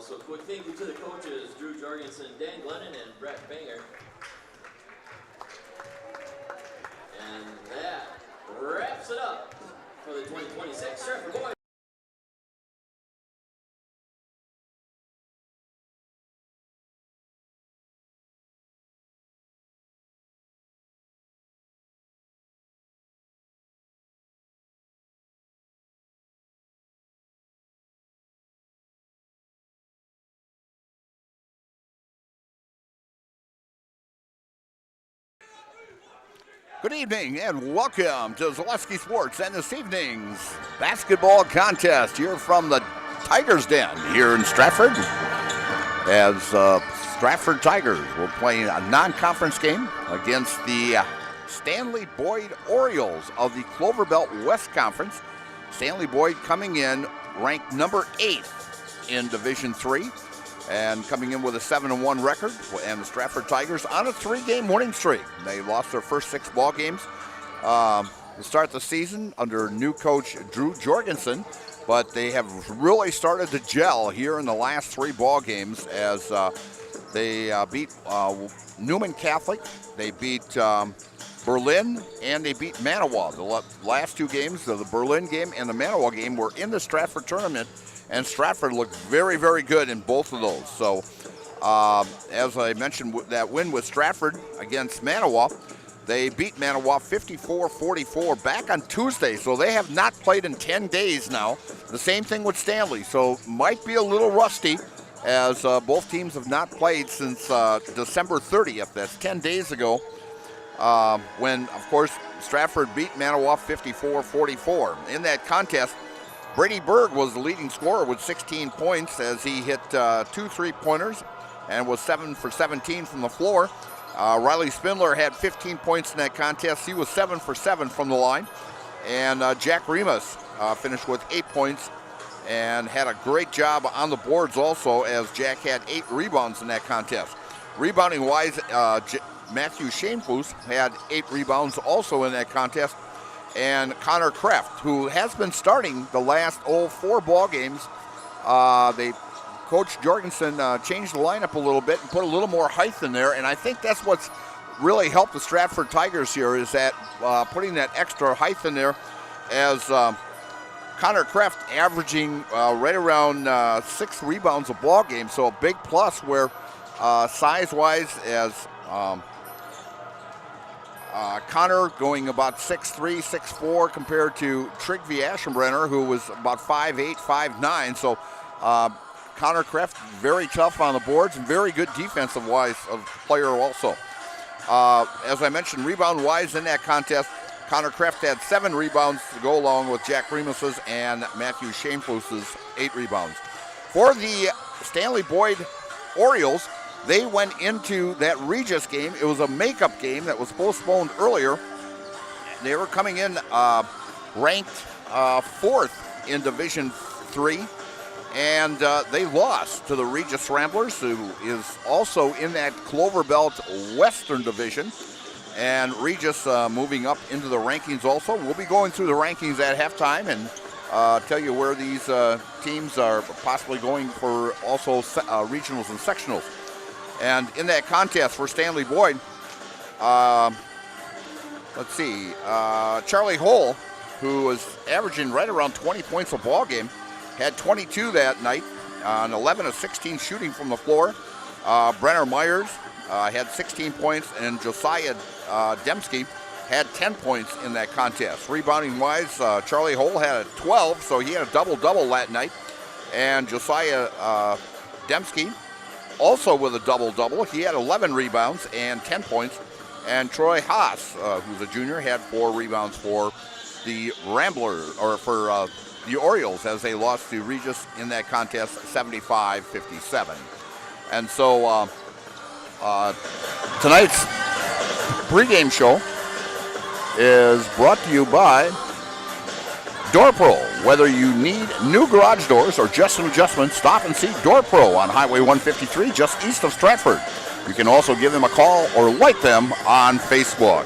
Also, a quick thank you to the coaches, Drew Jorgensen, Dan Glennon, and Brett Banger. And that wraps it up for the 2026 Stratford Boys. Good evening and welcome to Zaleski Sports and this evening's basketball contest here from the Tigers Den here in Stratford. As Stratford Tigers will play a non-conference game against the Stanley-Boyd Orioles of the Clover Belt West Conference. Stanley-Boyd coming in ranked number 8 in Division III. And coming in with a 7-1 record, and the Stratford Tigers on a 3-game winning streak. They lost their first 6 ball games to start the season under new coach Drew Jorgensen, but they have really started to gel here in the last 3 ball games as they beat Newman Catholic, they beat Berlin, and they beat Manawa. The last 2 games, the Berlin game and the Manawa game, were in the Stratford tournament. And Stratford looked very, very good in both of those. So, as I mentioned, that win with Stratford against Manawa, they beat Manawa 54-44 back on Tuesday. So they have not played in 10 days now. The same thing with Stanley. So might be a little rusty as both teams have not played since December 30th. That's 10 days ago when, of course, Stratford beat Manawa 54-44. In that contest, Brady Berg was the leading scorer with 16 points as he hit 2 3-pointers and was 7 for 17 from the floor. Riley Spindler had 15 points in that contest. He was 7 for 7 from the line. And Jack Remus finished with 8 points and had a great job on the boards also, as Jack had 8 rebounds in that contest. Rebounding-wise, Matthew Shanefuss had 8 rebounds also in that contest. And Connor Kreft, who has been starting the last 4 ball games. Coach Jorgensen changed the lineup a little bit and put a little more height in there, and I think that's what's really helped the Stratford Tigers here, is that putting that extra height in there, as Connor Kreft averaging right around 6 rebounds a ball game, so a big plus where size-wise, as Connor going about 6'3", 6'4", compared to Trygve Aschenbrenner, who was about 5'8", 5'9". So Connor Kreft, very tough on the boards and very good defensive-wise player also. As I mentioned, rebound-wise in that contest, Connor Kreft had 7 rebounds to go along with Jack Remus's and Matthew Shanefuss's 8 rebounds. For the Stanley-Boyd Orioles, they went into that Regis game. It was a makeup game that was postponed earlier. They were coming in ranked 4th in Division III, and they lost to the Regis Ramblers, who is also in that Clover Belt Western Division. And Regis moving up into the rankings also. We'll be going through the rankings at halftime and tell you where these teams are possibly going for also regionals and sectionals. And in that contest for Stanley-Boyd, let's see, Charlie Hull, who was averaging right around 20 points a ball game, had 22 that night on 11 of 16 shooting from the floor. Brenner Myers had 16 points, and Josiah Dembski had 10 points in that contest. Rebounding-wise, Charlie Hull had a 12, so he had a double-double that night. And Josiah Dembski, also with a double-double. He had 11 rebounds and 10 points. And Troy Haas, who's a junior, had 4 rebounds for the Ramblers, or for the Orioles, as they lost to Regis in that contest 75-57. And so tonight's pregame show is brought to you by Door Pro. Whether you need new garage doors or just an adjustment, stop and see Door Pro on Highway 153 just east of Stratford. You can also give them a call or like them on Facebook.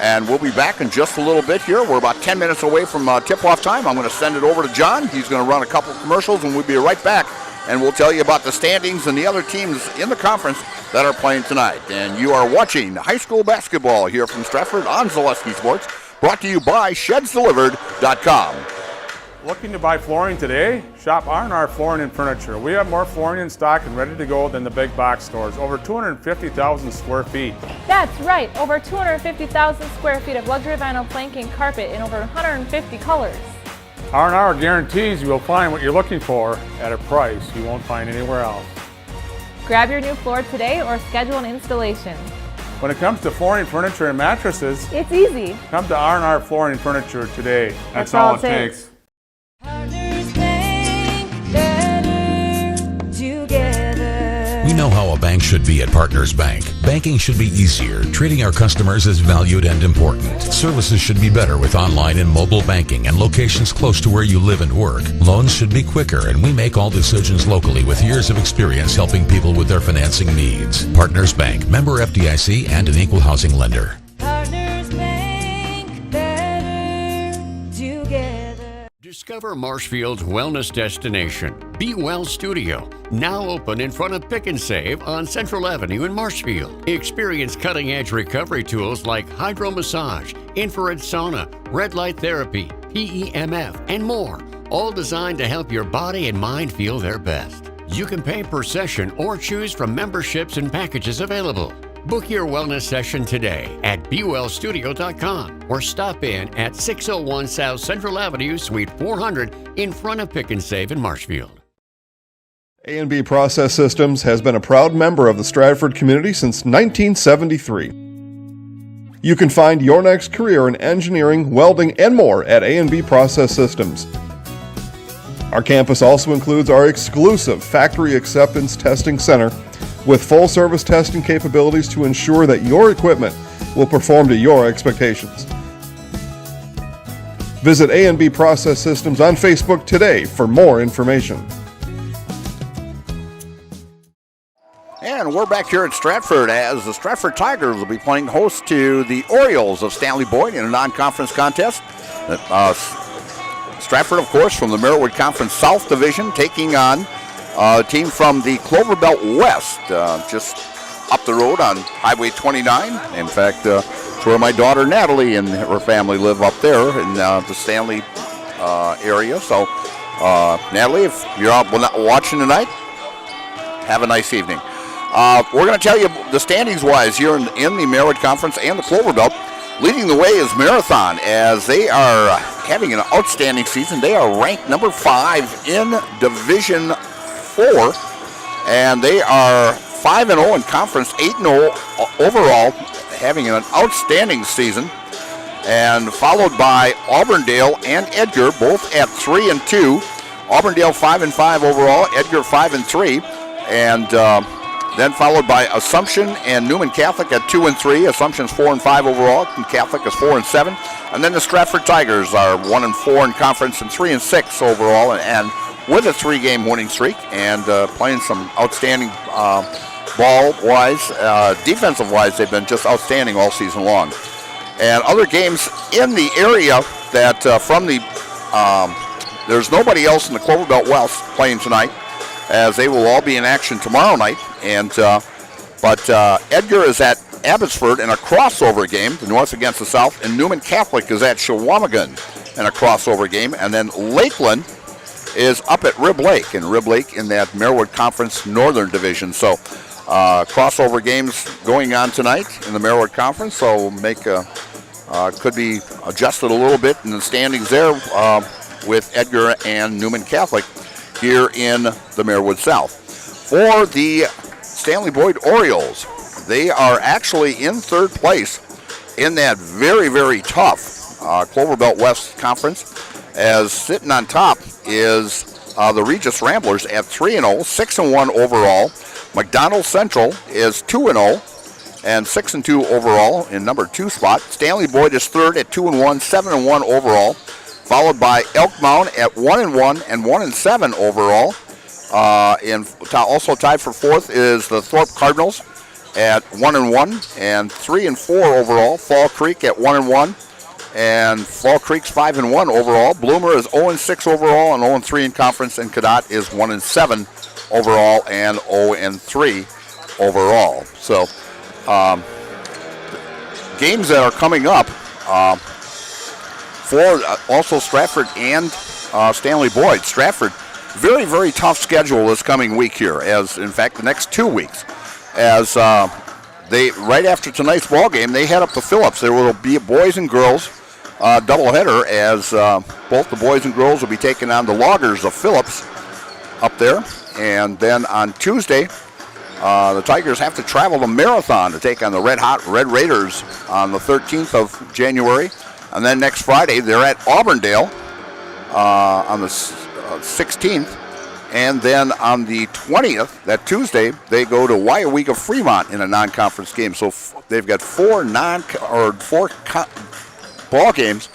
And we'll be back in just a little bit here. We're about 10 minutes away from tip-off time. I'm going to send it over to John. He's going to run a couple of commercials, and we'll be right back and we'll tell you about the standings and the other teams in the conference that are playing tonight. And you are watching high school basketball here from Stratford on Zaleski Sports, brought to you by ShedsDelivered.com. Looking to buy flooring today? Shop R&R Flooring and Furniture. We have more flooring in stock and ready to go than the big box stores. Over 250,000 square feet. That's right, over 250,000 square feet of luxury vinyl planking carpet in over 150 colors. R&R guarantees you will find what you're looking for at a price you won't find anywhere else. Grab your new floor today or schedule an installation. When it comes to flooring, furniture, and mattresses, It's easy. come to R&R Flooring and Furniture today. That's all it takes. We know how a bank should be at Partners Bank. Banking should be easier. Treating our customers as valued and important. Services should be better with online and mobile banking and locations close to where you live and work. Loans should be quicker, and we make all decisions locally with years of experience helping people with their financing needs. Partners Bank, member FDIC, and an equal housing lender. Partners Bank, better together. Discover Marshfield's wellness destination, Be Well Studio, now open in front of Pick and Save on Central Avenue in Marshfield. Experience cutting-edge recovery tools like hydro massage, infrared sauna, red light therapy, PEMF, and more, all designed to help your body and mind feel their best. You can pay per session or choose from memberships and packages available. Book your wellness session today at BeWellStudio.com or stop in at 601 South Central Avenue, Suite 400 in front of Pick and Save in Marshfield. A&B Process Systems has been a proud member of the Stratford community since 1973. You can find your next career in engineering, welding, and more at A&B Process Systems. Our campus also includes our exclusive Factory Acceptance Testing Center with full-service testing capabilities to ensure that your equipment will perform to your expectations. Visit A&B Process Systems on Facebook today for more information. And we're back here at Stratford as the Stratford Tigers will be playing host to the Orioles of Stanley-Boyd in a non-conference contest. Stratford, of course, from the Merrittwood Conference South Division, taking on a team from the Clover Belt West, just up the road on Highway 29. In fact, it's where my daughter Natalie and her family live up there in the Stanley area. So, Natalie, if you're out watching tonight, have a nice evening. We're going to tell you the standings-wise here in the Merrittwood Conference and the Clover Belt. Leading the way is Marathon, as they are having an outstanding season. They are ranked number 5 in Division 4, and they are 5-0 in conference, 8-0 overall, having an outstanding season. And followed by Auburndale and Edgar, both at 3-2. Auburndale 5-5 overall, Edgar 5-3, and then followed by Assumption and Newman Catholic at 2-3. Assumption's 4-5 overall, and Catholic is 4-7. And then the Stratford Tigers are 1-4 in conference and 3-6 overall, and with a 3-game winning streak, and playing some outstanding ball-wise, defensive-wise, they've been just outstanding all season long. And other games in the area that there's nobody else in the Clover Belt West playing tonight, as they will all be in action tomorrow night. And but Edgar is at Abbotsford in a crossover game, the North against the South, and Newman Catholic is at Shawamigan in a crossover game, and then Lakeland is up at Rib Lake in that Merrittwood Conference Northern Division. So crossover games going on tonight in the Merrittwood Conference, so could be adjusted a little bit in the standings there with Edgar and Newman Catholic here in the Merrittwood South. For the Stanley-Boyd Orioles, they are actually in third place in that very, very tough Clover Belt West Conference, as sitting on top is the Regis Ramblers at 3-0, 6-1 overall. McDonald Central is 2-0 and 6-2 overall in number 2 spot. Stanley-Boyd is third at 2-1, 7-1 overall, followed by Elk Mound at 1-1 and 1-7 overall. And also tied for fourth is the Thorpe Cardinals at 1-1 and 3-4 overall. Fall Creek at 1-1, and Fall Creek's 5-1 overall. Bloomer is 0-6 overall and 0-3 in conference, and Cadott is 1-7 overall and 0-3 overall. So games that are coming up for also Stratford and Stanley-Boyd. Stratford, very, very tough schedule this coming week here, as in fact the next 2 weeks, as they, right after tonight's ball game, they head up to Phillips. There will be a boys and girls doubleheader, as both the boys and girls will be taking on the Loggers of Phillips up there. And then on Tuesday, the Tigers have to travel to Marathon to take on the Red Hot Red Raiders on the 13th of January. And then next Friday, they're at Auburndale on the 16th. And then on the 20th, that Tuesday, they go to WIAA Fremont in a non-conference game. So they've got four ball games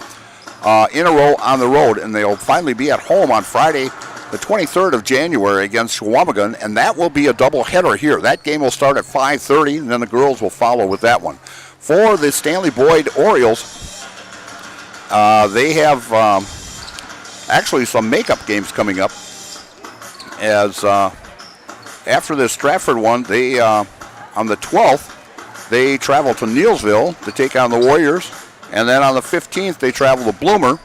in a row on the road, and they'll finally be at home on Friday, the 23rd of January against Chequamegon, and that will be a doubleheader here. That game will start at 5:30, and then the girls will follow with that one. For the Stanley-Boyd Orioles, they have actually some makeup games coming up, as after this Stratford one, they on the 12th, they travel to Neillsville to take on the Warriors, and then on the 15th, they travel to Bloomer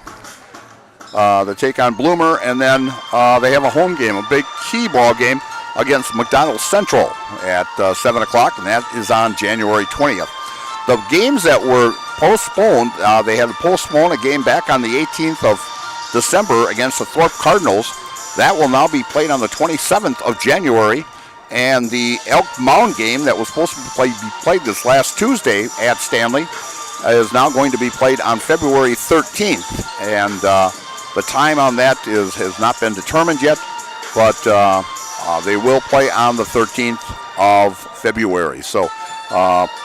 to take on Bloomer, and then they have a home game, a big key ball game against McDonald Central at 7 o'clock, and that is on January 20th. The games that were postponed, they had to postpone a game back on the 18th of December against the Thorpe Cardinals. That will now be played on the 27th of January, and the Elk Mound game that was supposed to be played this last Tuesday at Stanley is now going to be played on February 13th, and the time on that has not been determined yet, but they will play on the 13th of February. So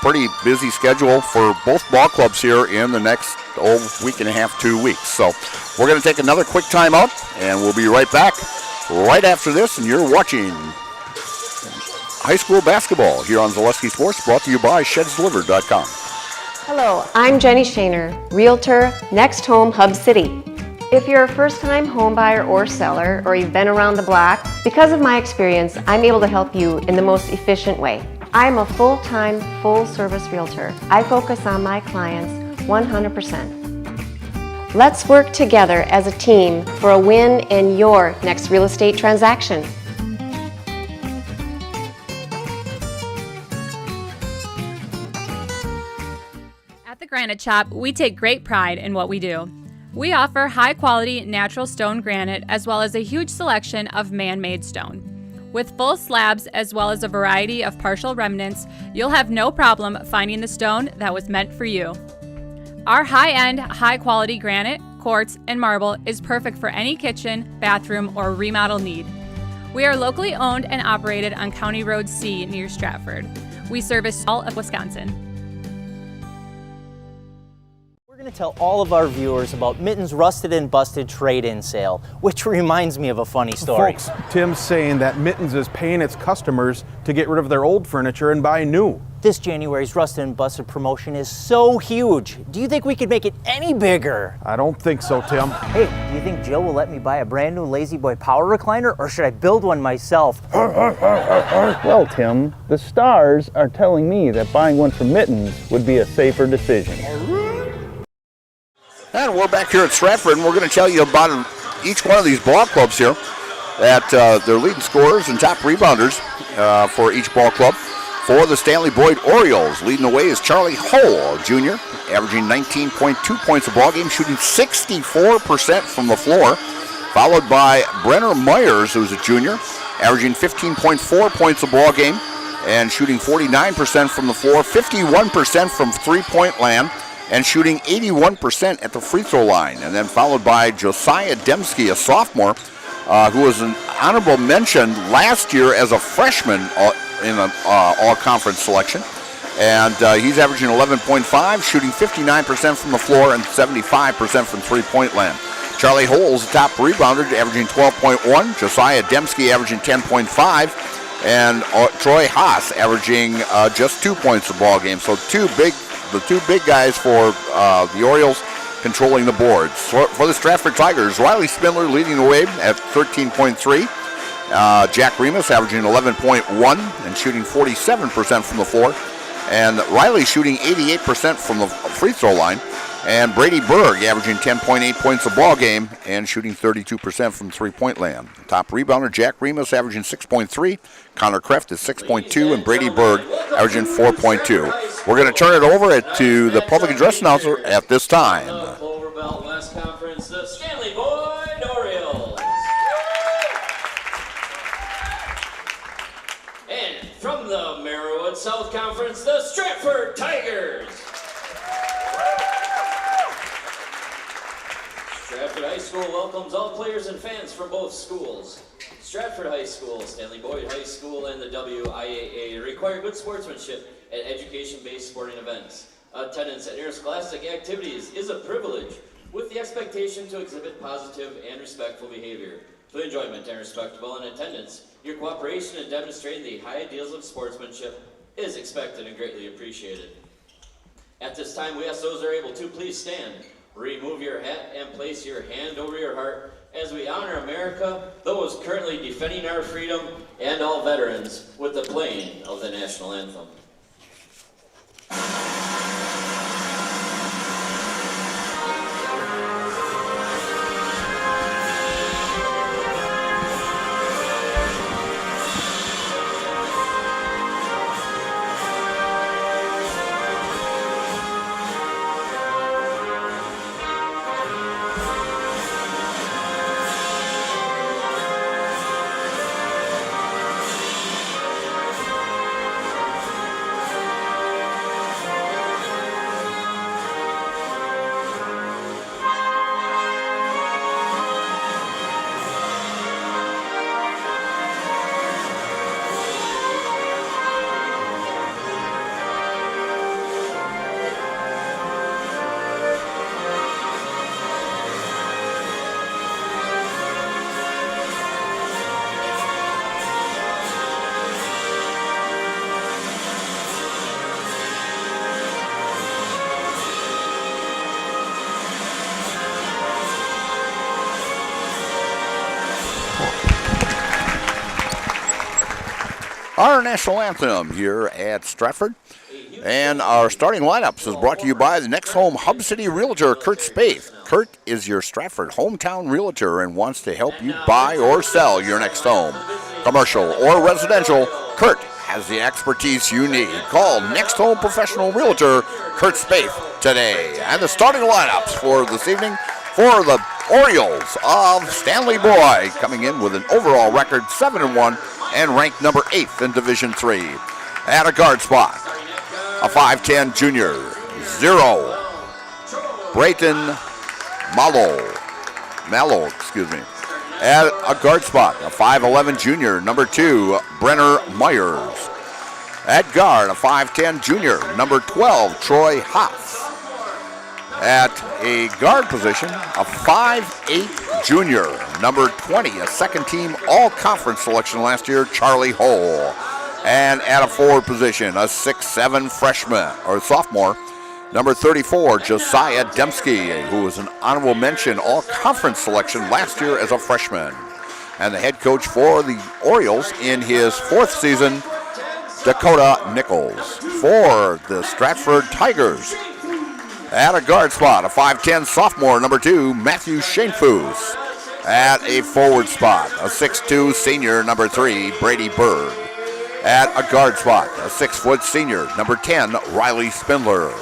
pretty busy schedule for both ball clubs here in the next week and a half, 2 weeks. So we're going to take another quick timeout, and we'll be right back right after this, and you're watching high school basketball here on Zaleski Sports, brought to you by ShedsDelivered.com. Hello, I'm Jenny Shaner, Realtor, Next Home Hub City. If you're a first-time home buyer or seller, or you've been around the block, because of my experience, I'm able to help you in the most efficient way. I'm a full-time, full-service realtor. I focus on my clients 100%. Let's work together as a team for a win in your next real estate transaction. At the Granite Shop, we take great pride in what we do. We offer high-quality natural stone granite as well as a huge selection of man-made stone. With full slabs as well as a variety of partial remnants, you'll have no problem finding the stone that was meant for you. Our high-end, high-quality granite, quartz, and marble is perfect for any kitchen, bathroom, or remodel need. We are locally owned and operated on County Road C near Stratford. We service all of Wisconsin. We're going to tell all of our viewers about Mitten's Rusted and Busted trade-in sale, which reminds me of a funny story. Folks, Tim's saying that Mitten's is paying its customers to get rid of their old furniture and buy new. This January's Rusted and Busted promotion is so huge. Do you think we could make it any bigger? I don't think so, Tim. Hey, do you think Jill will let me buy a brand new Lazy Boy power recliner, or should I build one myself? Well, Tim, the stars are telling me that buying one from Mittens would be a safer decision. And we're back here at Stratford, and we're going to tell you about each one of these ball clubs here, at their leading scorers and top rebounders for each ball club. For the Stanley-Boyd Orioles, leading the way is Charlie Hull, Jr., averaging 19.2 points a ball game, shooting 64% from the floor, followed by Brenner Myers, who's a junior, averaging 15.4 points a ball game and shooting 49% from the floor, 51% from three-point land, and shooting 81% at the free throw line. And then followed by Josiah Dembski, a sophomore, who was an honorable mention last year as a freshman in an all-conference selection. And he's averaging 11.5, shooting 59% from the floor and 75% from three-point land. Charlie Hull's the top rebounder, averaging 12.1. Josiah Dembski averaging 10.5. And Troy Haas averaging just 2 points a ball game. So the two big guys for the Orioles controlling the boards. For the Stratford Tigers, Riley Spindler leading the way at 13.3. Jack Remus averaging 11.1 and shooting 47% from the floor. And Riley shooting 88% from the free throw line. And Brady Berg averaging 10.8 points a ball game and shooting 32% from three-point land. Top rebounder Jack Remus averaging 6.3. Connor Kreft is 6.2, and Brady Berg averaging 4.2. We're going to turn it over to the public address announcer at this time. Clover Belt West Conference, the Stanley-Boyd Orioles. And from the Merriwood South Conference, the Stratford Tigers. Stratford High School welcomes all players and fans from both schools. Stratford High School, Stanley-Boyd High School, and the WIAA require good sportsmanship at education-based sporting events. Attendance at interscholastic activities is a privilege, with the expectation to exhibit positive and respectful behavior. For enjoyment and respectable in attendance, your cooperation in demonstrating the high ideals of sportsmanship is expected and greatly appreciated. At this time, we ask those that are able to please stand. Remove your hat and place your hand over your heart as we honor America, those currently defending our freedom, and all veterans with the playing of the national anthem. Our national anthem here at Stratford. And our starting lineups is brought to you by the Next Home Hub City Realtor, Kurt Spaeth. Kurt is your Stratford hometown realtor and wants to help you buy or sell your next home. Commercial or residential, Kurt has the expertise you need. Call Next Home Professional Realtor, Kurt Spaeth, today. And the starting lineups for this evening for the Orioles of Stanley-Boyd, coming in with an overall record 7-1 and ranked number 8th in Division III. At a guard spot, a 5'10 junior, 0, Brayton Mallow, At a guard spot, a 5'11 junior, number 2, Brenner Myers. At guard, a 5'10 junior, number 12, Troy Hoff. At a guard position, a 5'8 junior, number 20, a second-team all-conference selection last year, Charlie Hole. And at a forward position, a 6'7 freshman, or sophomore, number 34, Josiah Dembski, who was an honorable mention all-conference selection last year as a freshman. And the head coach for the Orioles in his 4th season, Dakota Nichols. For the Stratford Tigers, at a guard spot, a 5'10 sophomore, number 2, Matthew Shanefoos. At a forward spot, a 6'2 senior, number 3, Brady Berg. At a guard spot, a 6' senior, number 10, Riley Spindler.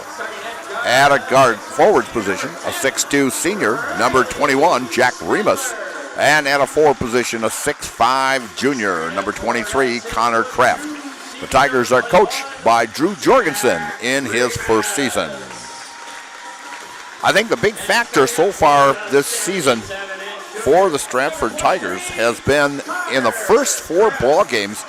At a guard forward position, a 6'2 senior, number 21, Jack Remus. And at a forward position, a 6'5 junior, number 23, Connor Kraft. The Tigers are coached by Drew Jorgensen in his 1st season. I think the big factor so far this season for the Stratford Tigers has been in the first 5 ball games,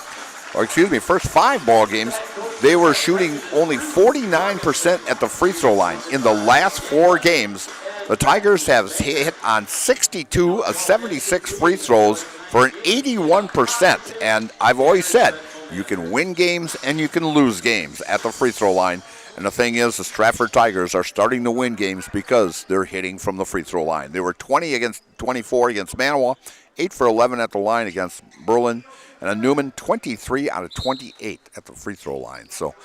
they were shooting only 49% at the free throw line. In the last 4 games, the Tigers have hit on 62 of 76 free throws for an 81%. And I've always said, you can win games and you can lose games at the free throw line. And the thing is, the Stratford Tigers are starting to win games because they're hitting from the free throw line. They were 20 against 24 against Manawa, 8 for 11 at the line against Berlin, and a Newman 23 out of 28 at the free throw line. So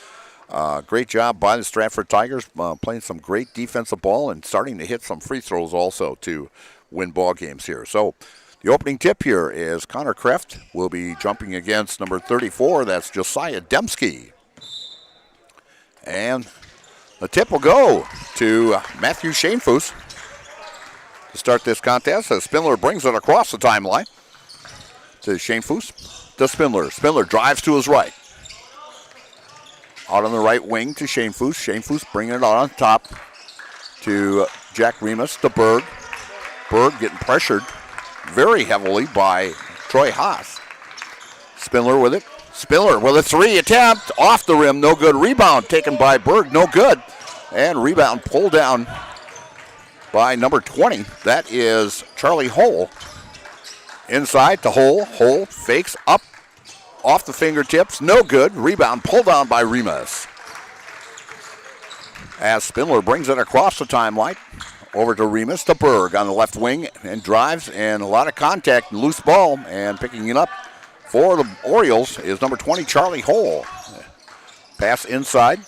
great job by the Stratford Tigers, playing some great defensive ball and starting to hit some free throws also to win ball games here. So the opening tip here is Connor Kreft will be jumping against number 34. That's Josiah Dembski. And the tip will go to Matthew Shanefoos to start this contest as Spindler brings it across the timeline to Shanefoos to Spindler. Spindler drives to his right. Out on the right wing to Shanefoos. Shanefoos bringing it out on top to Jack Remus to Berg. Berg getting pressured very heavily by Troy Haas. Spindler with it. Spindler with a 3 attempt off the rim, no good. Rebound taken by Berg, no good. And rebound pulled down by number 20. That is Charlie Hull. Inside to Hull. Hull fakes up off the fingertips, no good. Rebound pulled down by Remus. As Spindler brings it across the timeline, over to Remus to Berg on the left wing and drives, and a lot of contact and loose ball, and picking it up for the Orioles is number 20, Charlie Hull. Pass inside.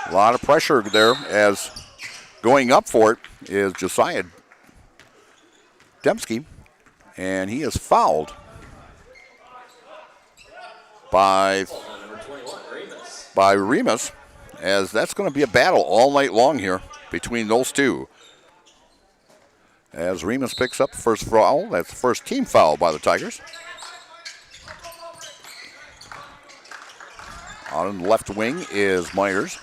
A lot of pressure there as going up for it is Josiah Dembski, and he is fouled by Remus, as that's going to be a battle all night long here between those two. As Remus picks up the first foul, that's the first team foul by the Tigers. On the left wing is Myers.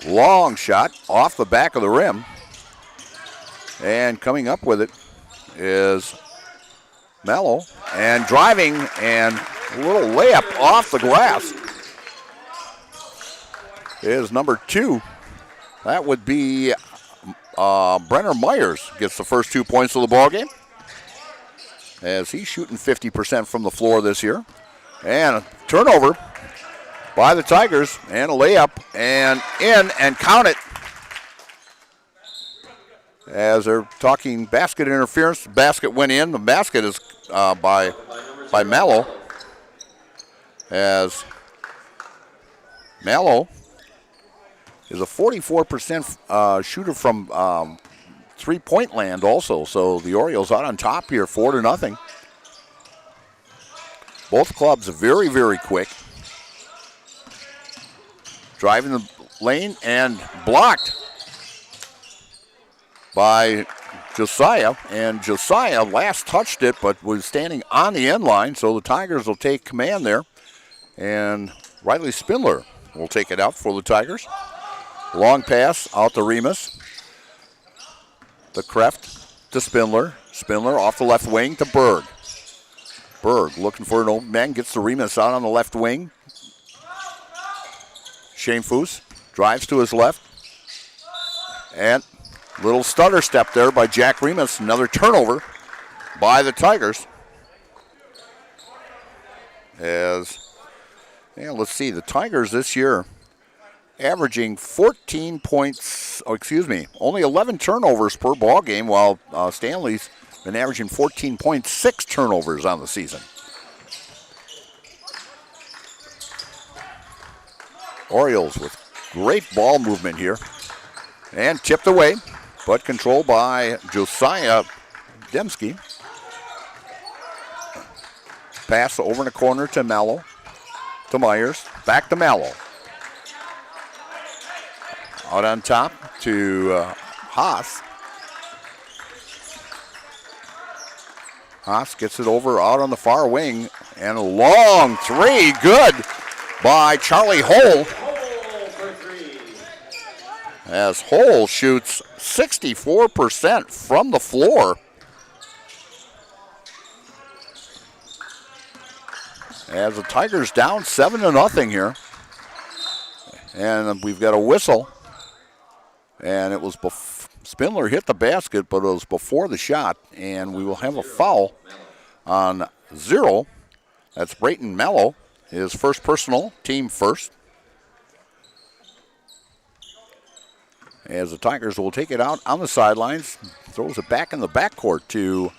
Long shot off the back of the rim. And coming up with it is Mello. And driving and a little layup off the glass is number 2. That would be Brenner Myers gets the first 2 points of the ballgame, as he's shooting 50% from the floor this year. And a turnover by the Tigers, and a layup, and in, and count it. As they're talking basket interference, the basket went in. The basket is by Mallow, as Mallow is a 44% shooter from three-point land also. So the Orioles out on top here, 4-0. Both clubs are very, very quick. Driving the lane and blocked by Josiah. And Josiah last touched it but was standing on the end line. So the Tigers will take command there. And Riley Spindler will take it out for the Tigers. Long pass out to Remus. The Kreft to Spindler. Spindler off the left wing to Berg. Berg looking for an open man. Gets the Remus out on the left wing. Shanefoos drives to his left. And little stutter step there by Jack Remus. Another turnover by the Tigers. As, yeah, let's see, the Tigers this year averaging 14 points, only 11 turnovers per ball game, while Stanley's been averaging 14.6 turnovers on the season. Orioles with great ball movement here. And tipped away, but controlled by Josiah Dembski. Pass over in the corner to Mallow. To Myers. Back to Mallow. Out on top to Haas. Haas gets it over out on the far wing. And a long three. Good by Charlie Hull. As Hull shoots 64% from the floor. As the Tigers down 7-0 here. And we've got a whistle. And it was Spindler hit the basket, but it was before the shot. And we will have a foul on 0. That's Brayton Mello, his first personal, team first. as the Tigers will take it out on the sidelines. Throws it back in the backcourt to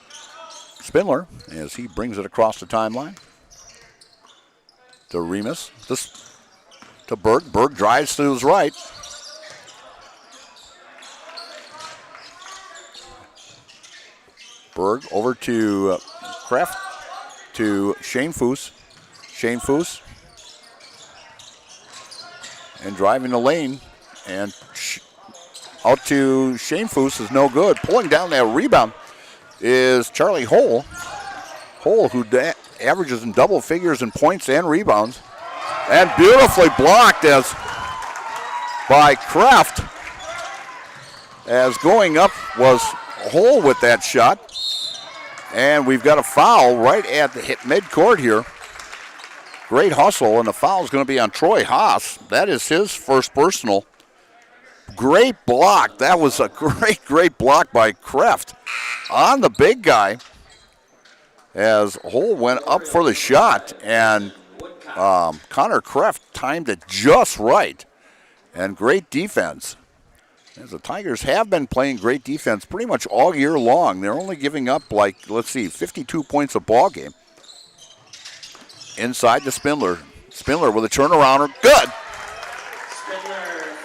Spindler as he brings it across the timeline. To Remus. To Berg. Berg drives to his right. Berg over to Kraft. To Shane Foose. Shane Foose. And driving the lane. And out to Shane Foose is no good. Pulling down that rebound is Charlie Hole. Hole, who averages in double figures in points and rebounds. And beautifully blocked as by Kraft. As going up was Hole with that shot. And we've got a foul right at the midcourt here. Great hustle, and the foul is going to be on Troy Haas. That is his first personal. Great block. That was a great block by Kraft on the big guy as Hole went up for the shot, and Connor Kraft timed it just right. And great defense. As the Tigers have been playing great defense pretty much all year long. They're only giving up 52 points a ball game. Inside to Spindler. Spindler with a turnarounder. Good!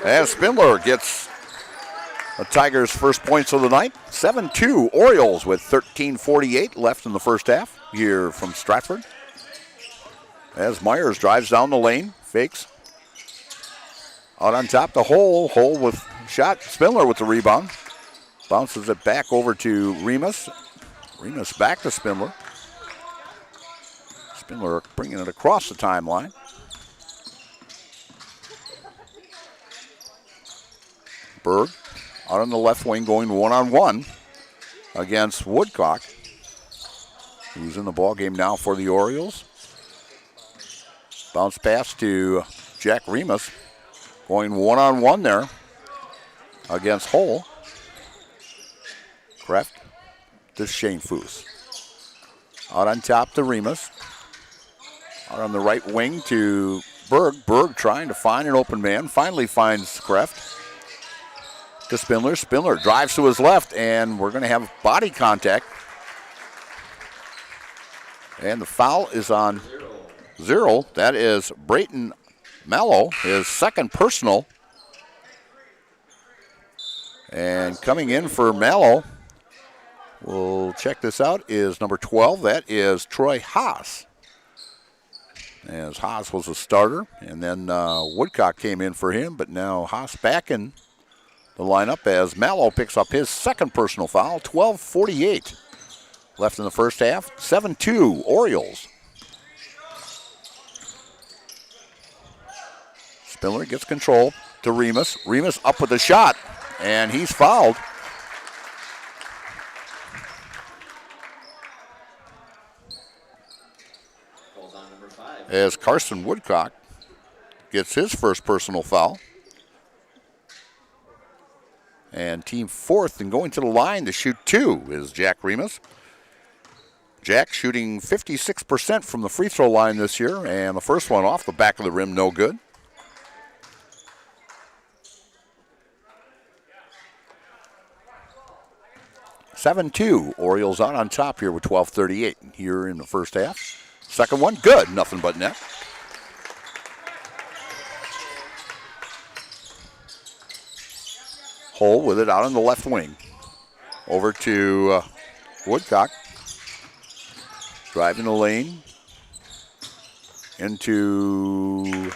And Spindler gets the Tigers' first points of the night. 7-2 Orioles with 13:48 left in the first half here from Stratford. As Myers drives down the lane, fakes. Out on top to Hole. Hole with shot. Spindler with the rebound. Bounces it back over to Remus. Remus back to Spindler. Spindler bringing it across the timeline. Berg out on the left wing going one-on-one against Woodcock, who's in the ball game now for the Orioles. Bounce pass to Jack Remus. Going one-on-one there against Hole. Kraft to Shane Foose. Out on top to Remus. Out on the right wing to Berg. Berg trying to find an open man. Finally finds Kraft. To Spindler. Spindler drives to his left, and we're going to have body contact. And the foul is on zero. That is Brayton Mello, his second personal. And coming in for Mello, we'll check this out, is number 12. That is Troy Haas. As Haas was a starter, and then Woodcock came in for him, but now Haas back in the lineup as Mello picks up his second personal foul. 12:48 left in the first half. 7-2 Orioles. Spindler gets control to Remus. Remus up with a shot, and he's fouled. As Carson Woodcock gets his first personal foul. And team fourth and going to the line to shoot two is Jack Remus. Jack shooting 56% from the free throw line this year, and the first one off the back of the rim, no good. (7-2) Orioles out on top here with 12:38 here in the first half. Second one, good, nothing but net. Hole with it out on the left wing. Over to Woodcock. Driving the lane. Into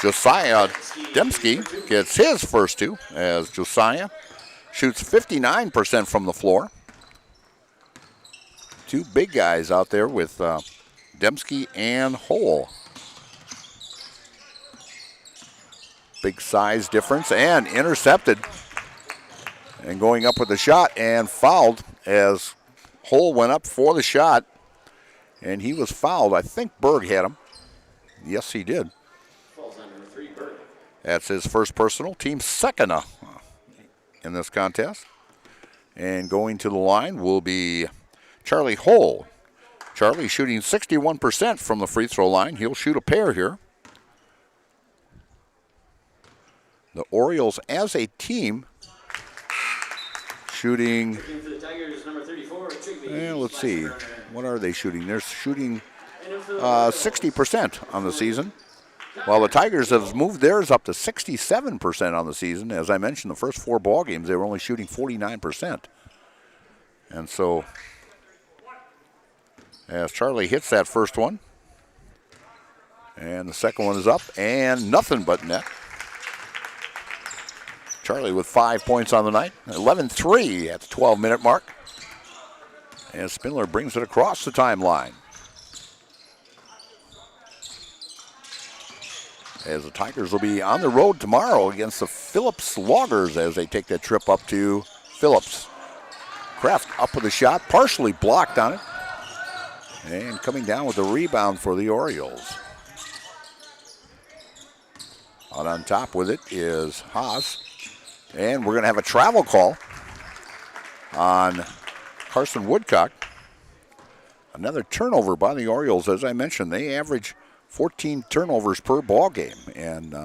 Josiah Dembski. Gets his first two as Josiah shoots 59% from the floor. Two big guys out there with Dembski and Hole. Big size difference and intercepted. And going up with the shot and fouled as Hole went up for the shot. And he was fouled. I think Berg had him. Yes, he did. That's his first personal. Team second in this contest. And going to the line will be Charlie Hole. Charlie shooting 61% from the free throw line. He'll shoot a pair here. The Orioles as a team shooting, For the Tigers, number 34, Pregame. let's see, what are they shooting? They're shooting 60% on the season, while the Tigers have moved theirs up to 67% on the season. As I mentioned, the first 4 ball games, they were only shooting 49%. And so, as Charlie hits that first one, and the second one is up, and nothing but net. Charlie with 5 points on the night, 11-3 at the 12-minute mark. And Spindler brings it across the timeline. As the Tigers will be on the road tomorrow against the Phillips Loggers as they take that trip up to Phillips. Kraft up with a shot, partially blocked on it. And coming down with the rebound for the Orioles. Out on top with it is Haas. And we're going to have a travel call on Carson Woodcock. Another turnover by the Orioles. As I mentioned, they average 14 turnovers per ball game. And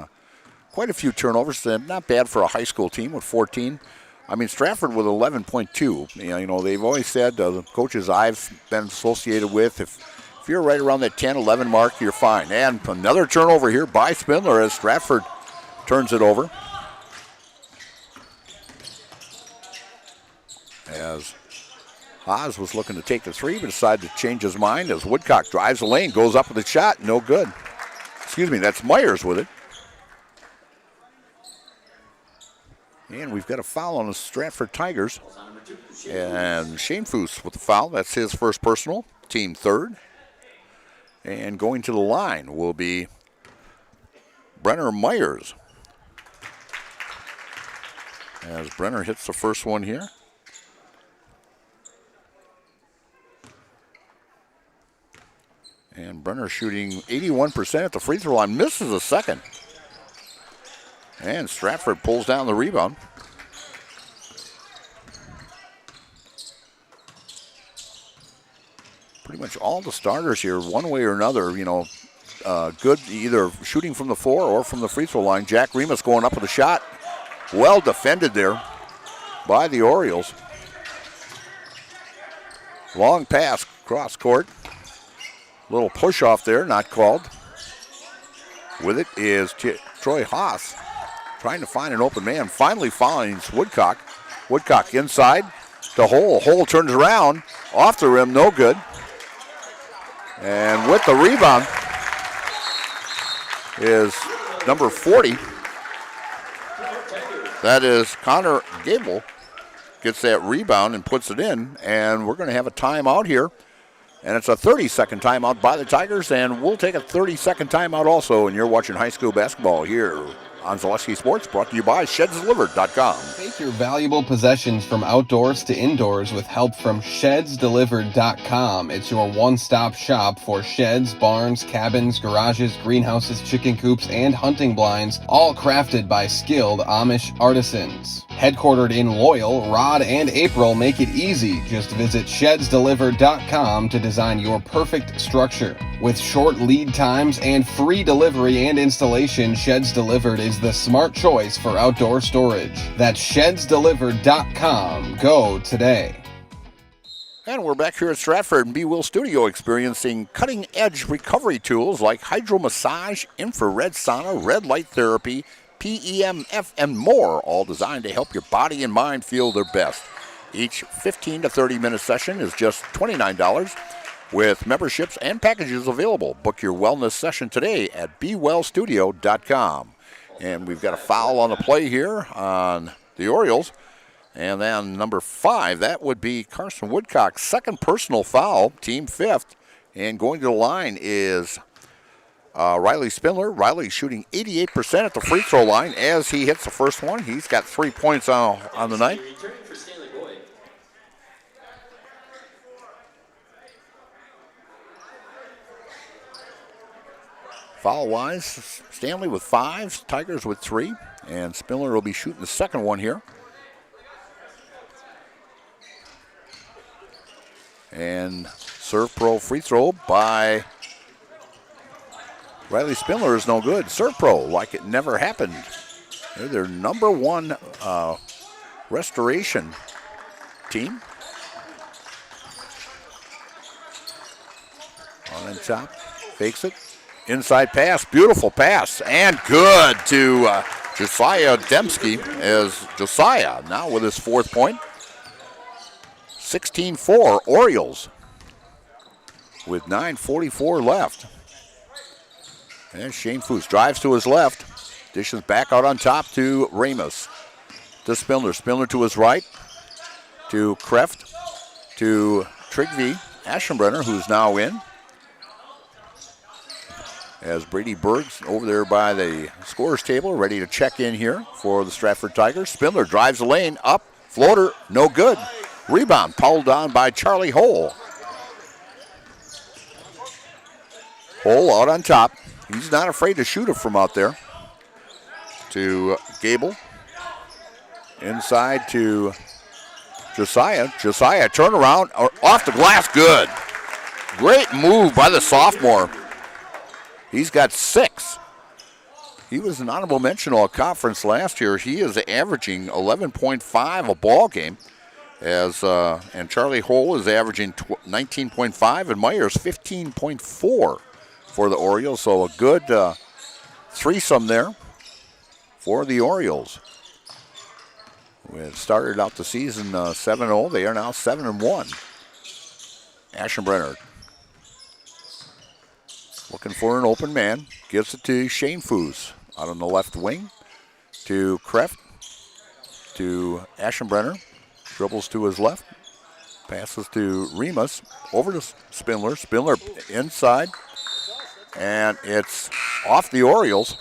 quite a few turnovers. Not bad for a high school team with 14. I mean, Stratford with 11.2. You know, they've always said, the coaches I've been associated with, if you're right around that 10, 11 mark, you're fine. And another turnover here by Spindler as Stratford turns it over. As Haas was looking to take the 3, but decided to change his mind as Woodcock drives the lane, goes up with a shot, no good. Excuse me, that's Myers with it. And we've got a foul on the Stratford Tigers. And Shane Foose with the foul, that's his first personal, team third. And going to the line will be Brenner Myers. As Brenner hits the first one here. And Brenner shooting 81% at the free throw line, misses a second. And Stratford pulls down the rebound. Pretty much all the starters here, one way or another, you know, good either shooting from the floor or from the free throw line. Jack Remus going up with a shot. Well defended there by the Orioles. Long pass cross court. Little push off there, not called. With it is Troy Haas trying to find an open man. Finally finds Woodcock. Woodcock inside to Hole. Hole turns around. Off the rim, no good. And with the rebound is number 40. That is Connor Gable. Gets that rebound and puts it in. And we're going to have a timeout here. And it's a 30-second timeout by the Tigers, and we'll take a 30-second timeout also. And you're watching high school basketball here on Zaleski Sports, brought to you by ShedsDelivered.com. Take your valuable possessions from outdoors to indoors with help from ShedsDelivered.com. It's your one-stop shop for sheds, barns, cabins, garages, greenhouses, chicken coops, and hunting blinds, all crafted by skilled Amish artisans. Headquartered in Loyal, Rod and April make it easy. Just visit ShedsDelivered.com to design your perfect structure. With short lead times and free delivery and installation, Sheds Delivered is the smart choice for outdoor storage. That's ShedsDelivered.com. Go today. And we're back here at Stratford and B-Will Studio experiencing cutting-edge recovery tools like hydromassage, infrared sauna, red light therapy, PEMF, and more, all designed to help your body and mind feel their best. Each 15 to 30-minute session is just $29 with memberships and packages available. Book your wellness session today at BeWellStudio.com. And we've got a foul on the play here on the Orioles. And then number 5, that would be Carson Woodcock's second personal foul, team 5th. And going to the line is Riley Spindler. Riley shooting 88% at the free throw line as he hits the first one. He's got 3 points on the night. Returning for Stanley-Boyd. Foul-wise, Stanley with 5, Tigers with 3, and Spindler will be shooting the second one here. And serve pro free throw by Riley Spindler is no good. Serve pro like it never happened. They're their number one restoration team. On top, fakes it. Inside pass, beautiful pass, and good to Josiah Dembski as Josiah now with his 4th point. 16-4 Orioles with 9:44 left. And Shane Foose drives to his left, dishes back out on top to Ramos. To Spindler, Spindler to his right, to Kreft, to Trigby Aschenbrenner, who's now in. As Brady Berg's over there by the scorer's table, ready to check in here for the Stratford Tigers. Spindler drives the lane, up, floater, no good. Rebound, pulled down by Charlie Hole. Hole out on top. He's not afraid to shoot it from out there. To Gable. Inside to Josiah. Josiah, turnaround, off the glass, good. Great move by the sophomore. He's got 6. He was an honorable mention all conference last year. He is averaging 11.5 a ball game. And Charlie Hole is averaging 19.5 and Myers 15.4 for the Orioles. So a good threesome there for the Orioles. We had started out the season 7-0. They are now 7-1. Aschenbrenner looking for an open man. Gives it to Shane Foose out on the left wing. To Kreft. To Aschenbrenner. Dribbles to his left. Passes to Remus. Over to Spindler. Spindler inside. And it's off the Orioles.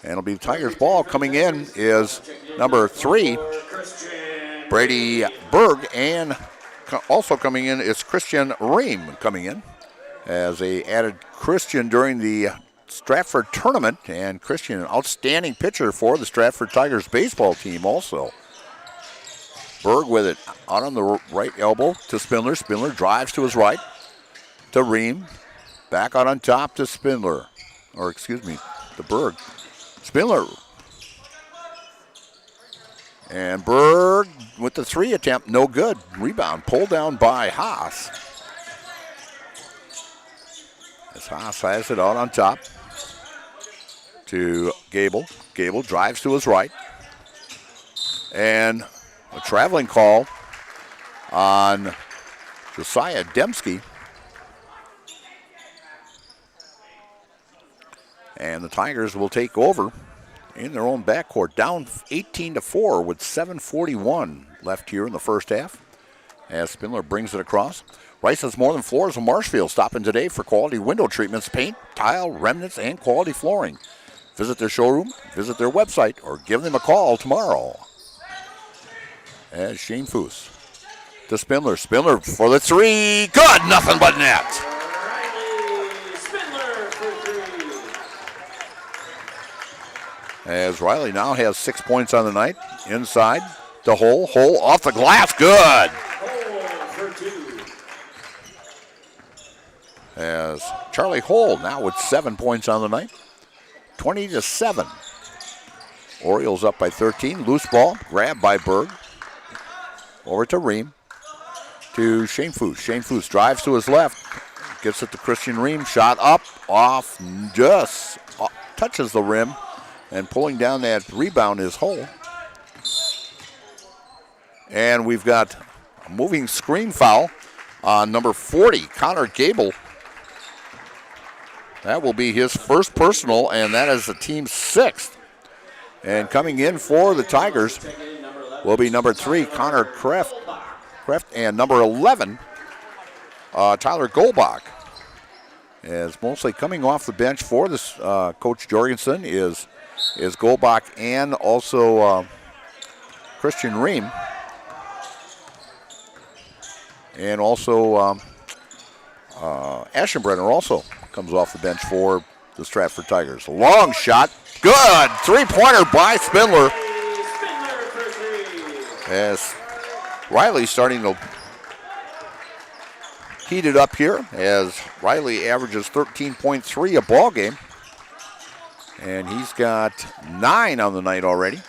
And it'll be the Tigers' ball. Coming in is number 3, Brady Berg. And also coming in is Christian Ream coming in. As they added Christian during the Stratford tournament. And Christian, an outstanding pitcher for the Stratford Tigers baseball team also. Berg with it out on the right elbow to Spindler. Spindler drives to his right to Ream. Back out on top to Spindler. Or excuse me, to Berg. Spindler. And Berg with the 3 attempt, no good. Rebound pulled down by Haas. As Haas has it out on top to Gable. Gable drives to his right. And a traveling call on Josiah Dembski. And the Tigers will take over in their own backcourt. Down 18-4 with 7:41 left here in the first half. As Spindler brings it across. Rice has more than floors of Marshfield. Stopping today for quality window treatments, paint, tile, remnants, and quality flooring. Visit their showroom, visit their website, or give them a call tomorrow. As Shane Foose to Spindler. Spindler for the 3. Good, nothing but net. As Riley now has 6 points on the night. Inside to Hole. Hole off the glass. Good. As Charlie Hole now with 7 points on the night. 20-7. Orioles up by 13. Loose ball. Grabbed by Berg. Over to Ream. To Shane Foose. Shane Foose drives to his left. Gets it to Christian Ream. Shot up. Off. Just touches the rim. And pulling down that rebound is Hole. And we've got a moving screen foul on number 40, Connor Gable. That will be his first personal, and that is the team's 6th. And coming in for the Tigers will be number 3, Connor Kreft, and number 11, Tyler Golbach. As mostly coming off the bench for this Coach Jorgensen is Golbach and also Christian Ream. And also Aschenbrenner also comes off the bench for the Stratford Tigers. Long shot. Good. 3-pointer by Spindler. As Riley starting to heat it up here as Riley averages 13.3 a ball game. And he's got 9 on the night already.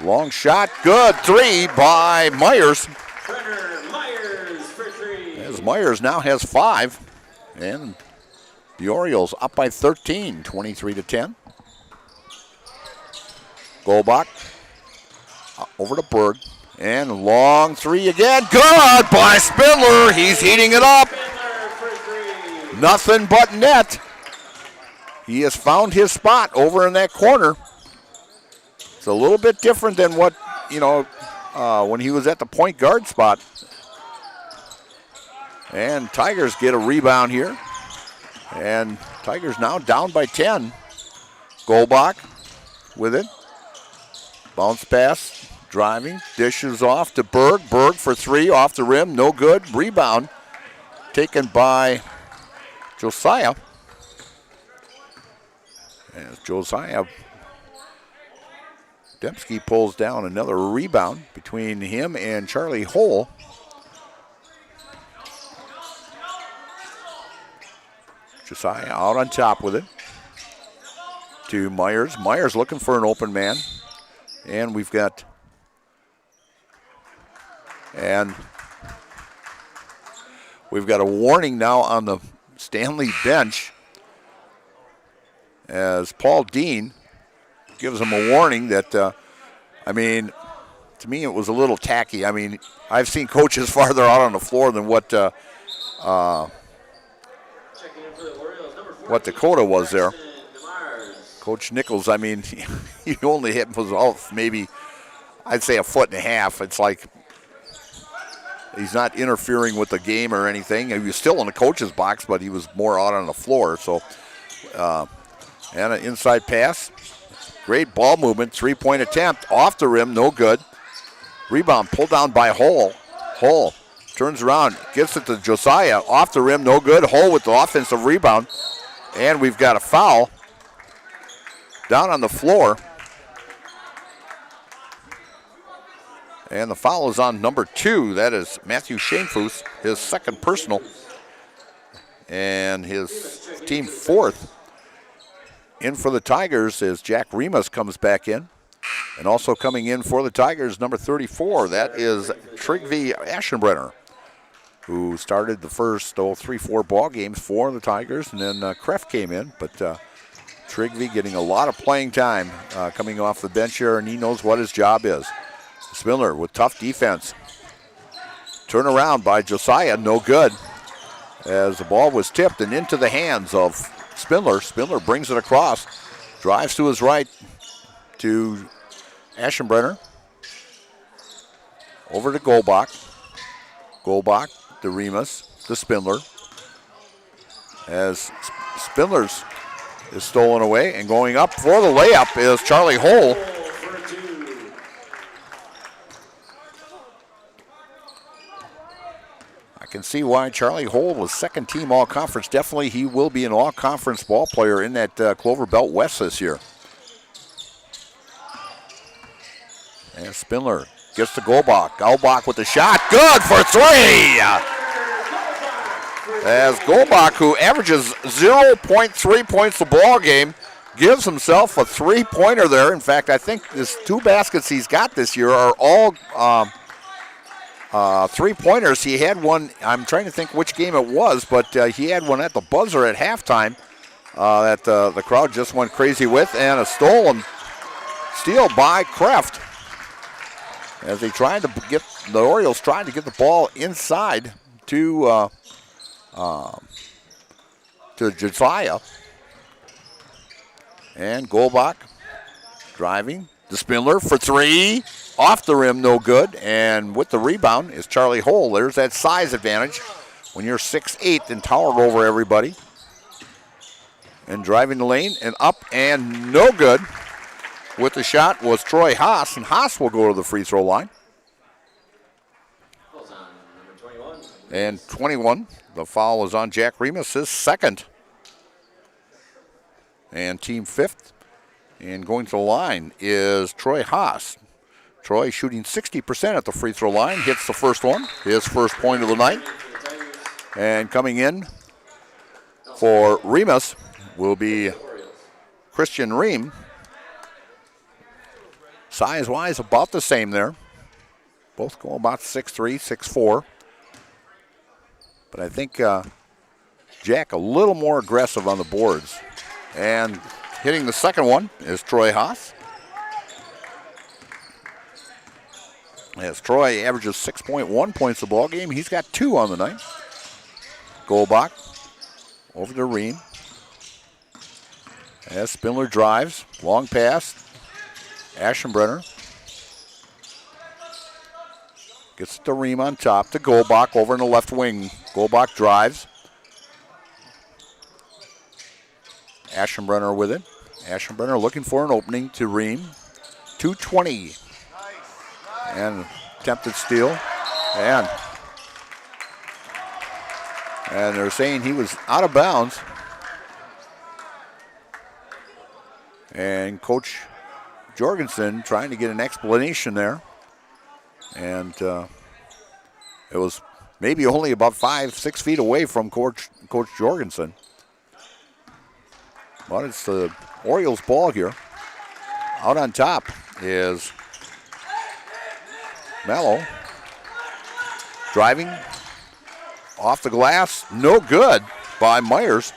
Long shot, good. 3 by Myers. As Myers now has 5. And the Orioles up by 13, 23-10. Golbach over to Berg. And long 3 again. Good by Spindler. He's heating it up. Nothing but net. He has found his spot over in that corner. It's a little bit different than what, when he was at the point guard spot. And Tigers get a rebound here. And Tigers now down by 10. Golbach with it. Bounce pass, driving, dishes off to Berg. Berg for 3 off the rim, no good. Rebound taken by Josiah. As Josiah Dembski pulls down another rebound between him and Charlie Hole. Josiah out on top with it to Myers. Myers looking for an open man. And we've got a warning now on the Stanley bench as Paul Dean gives him a warning that, to me it was a little tacky. I've seen coaches farther out on the floor than what Dakota was there. Coach Nichols, he only hit was off maybe, I'd say, 1.5 foot. It's like he's not interfering with the game or anything. He was still in the coach's box, but he was more out on the floor. So, and an inside pass. Great ball movement, 3-point attempt. Off the rim, no good. Rebound pulled down by Hole. Hole turns around, gets it to Josiah. Off the rim, no good. Hole with the offensive rebound. And we've got a foul down on the floor. And the foul is on number 2. That is Matthew Shamefus, his second personal. And his team 4th. In for the Tigers is Jack Remus comes back in. And also coming in for the Tigers, number 34. That is Trygve Aschenbrenner, who started the first 3-4 ball games for the Tigers. And then Kreft came in. But Trygve getting a lot of playing time coming off the bench here, and he knows what his job is. Spindler with tough defense. Turn around by Josiah, no good. As the ball was tipped and into the hands of Spindler. Spindler brings it across, drives to his right to Aschenbrenner. Over to Golbach. Golbach to Remus, to Spindler. As Spindler's is stolen away, and going up for the layup is Charlie Hole. I can see why Charlie Hole was second team all-conference. Definitely he will be an all-conference ball player in that Clover Belt West this year. And Spindler gets to Golbach. Golbach with the shot. Good for 3! As Golbach, who averages 0.3 points a ball game, gives himself a 3-pointer there. In fact, I think his 2 baskets he's got this year are all 3-pointers. He had one, I'm trying to think which game it was, but he had one at the buzzer at halftime that the crowd just went crazy with, and a steal by Kreft. As they tried to get, the Orioles tried to get the ball inside to Josiah. And Golbach driving to Spindler for 3. Off the rim, no good. And with the rebound is Charlie Hole. There's that size advantage when you're 6'8" and towered over everybody. And driving the lane and up and no good. With the shot was Troy Haas, and Haas will go to the free throw line. And 21, the foul is on Jack Remus, his second. And team 5th. And going to the line is Troy Haas. Troy shooting 60% at the free throw line, hits the first one, his first point of the night. And coming in for Remus will be Christian Ream. Size-wise, about the same there. Both go about 6'3", 6'4". But I think Jack a little more aggressive on the boards. And hitting the second one is Troy Haas. As Troy averages 6.1 points a ball game, he's got 2 on the night. Golbach over to Ream. As Spindler drives, long pass. Aschenbrenner gets it to Ream on top to Golbach over in the left wing. Golbach drives. Aschenbrenner with it. Aschenbrenner looking for an opening to Ream. 2:20. And attempted steal. And they're saying he was out of bounds. And Coach Jorgensen trying to get an explanation there. And it was maybe only about 5-6 feet away from Coach Jorgensen. But it's the Orioles ball here. Out on top is Mello. Driving off the glass. No good by Myers.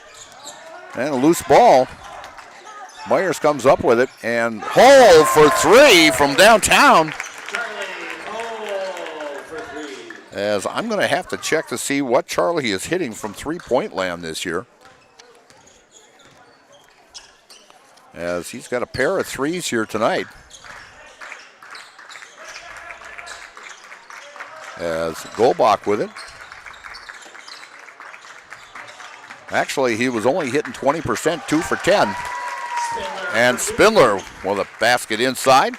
And a loose ball. Myers comes up with it. And Hull for 3 from downtown. As I'm going to have to check to see what Charlie is hitting from three-point land this year. As he's got a pair of threes here tonight. As Golbach with it. Actually, he was only hitting 20%, 2 for 10. And Spindler with a basket inside.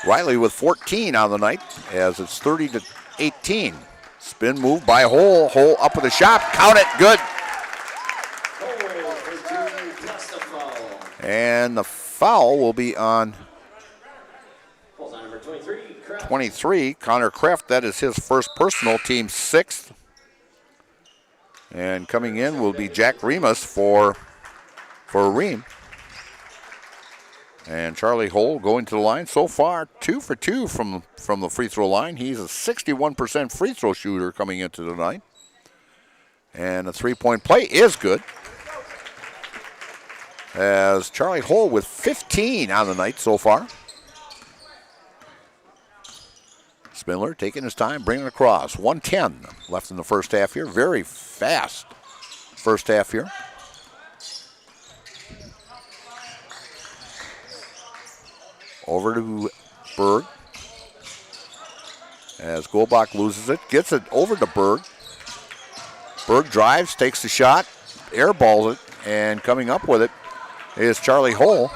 Riley with 14 on the night as it's 30-18. Spin move by Hole. Hole up with a shot. Count it. Good. And the foul will be on 23, Connor Kraft. That is his first personal, team 6th. And coming in will be Jack Remus for Ream. And Charlie Hole going to the line. So far, 2 for 2 from the free throw line. He's a 61% free throw shooter coming into the night. And the three-point play is good. As Charlie Hole with 15 on the night so far. Spindler taking his time, bringing it across. 1:10 left in the first half here. Very fast first half here. Over to Berg. As Golbach loses it, gets it over to Berg. Berg drives, takes the shot, airballs it, and coming up with it is Charlie Hole.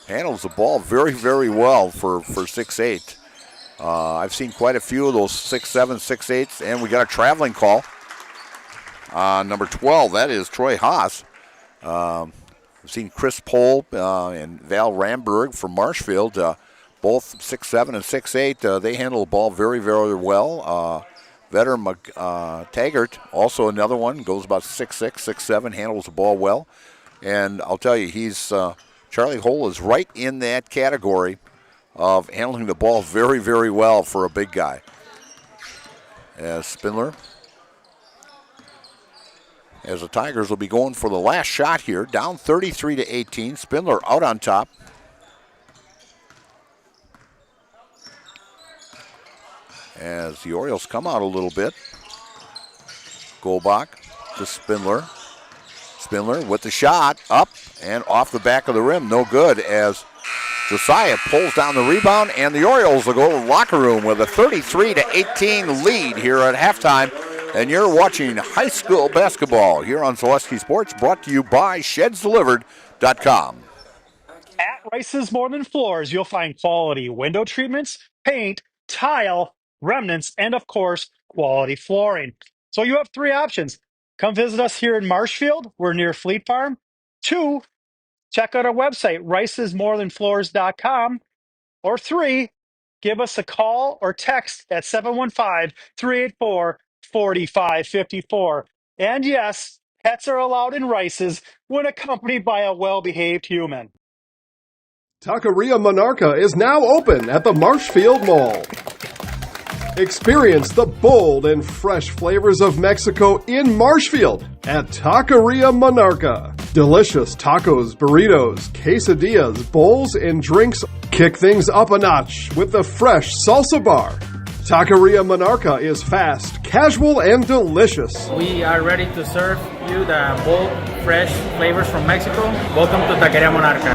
Handles the ball very, very well for 6'8". I've seen quite a few of those 6'7", 6'8", and we got a traveling call. Number 12, that is Troy Haas. I've seen Chris Pohl and Val Ramberg from Marshfield, both 6'7" and 6'8". They handle the ball very, very well. Veteran Taggart, also another one, goes about 6'6", 6'7", handles the ball well. And I'll tell you, Charlie Hole is right in that category of handling the ball very, very well for a big guy. As Spindler, as the Tigers will be going for the last shot here, down 33-18. Spindler out on top. As the Orioles come out a little bit. Golbach to Spindler. Spindler with the shot, up and off the back of the rim, no good as Josiah pulls down the rebound, and the Orioles will go to the locker room with a 33-18 lead here at halftime. And you're watching high school basketball here on Zaleski Sports, brought to you by ShedsDelivered.com. At Rice's More Than Floors, you'll find quality window treatments, paint, tile, remnants, and of course, quality flooring. So you have 3 options. Come visit us here in Marshfield. We're near Fleet Farm. 2, check out our website, ricesmorethanfloors.com. Or 3, give us a call or text at 715-384-4554. And yes, pets are allowed in Rice's when accompanied by a well-behaved human. Taqueria Monarca is now open at the Marshfield Mall. Experience the bold and fresh flavors of Mexico in Marshfield at Taqueria Monarca. Delicious tacos, burritos, quesadillas, bowls, and drinks. Kick things up a notch with the fresh salsa bar. Taqueria Monarca is fast, casual, and delicious. We are ready to serve you the bold, fresh flavors from Mexico. Welcome to Taqueria Monarca.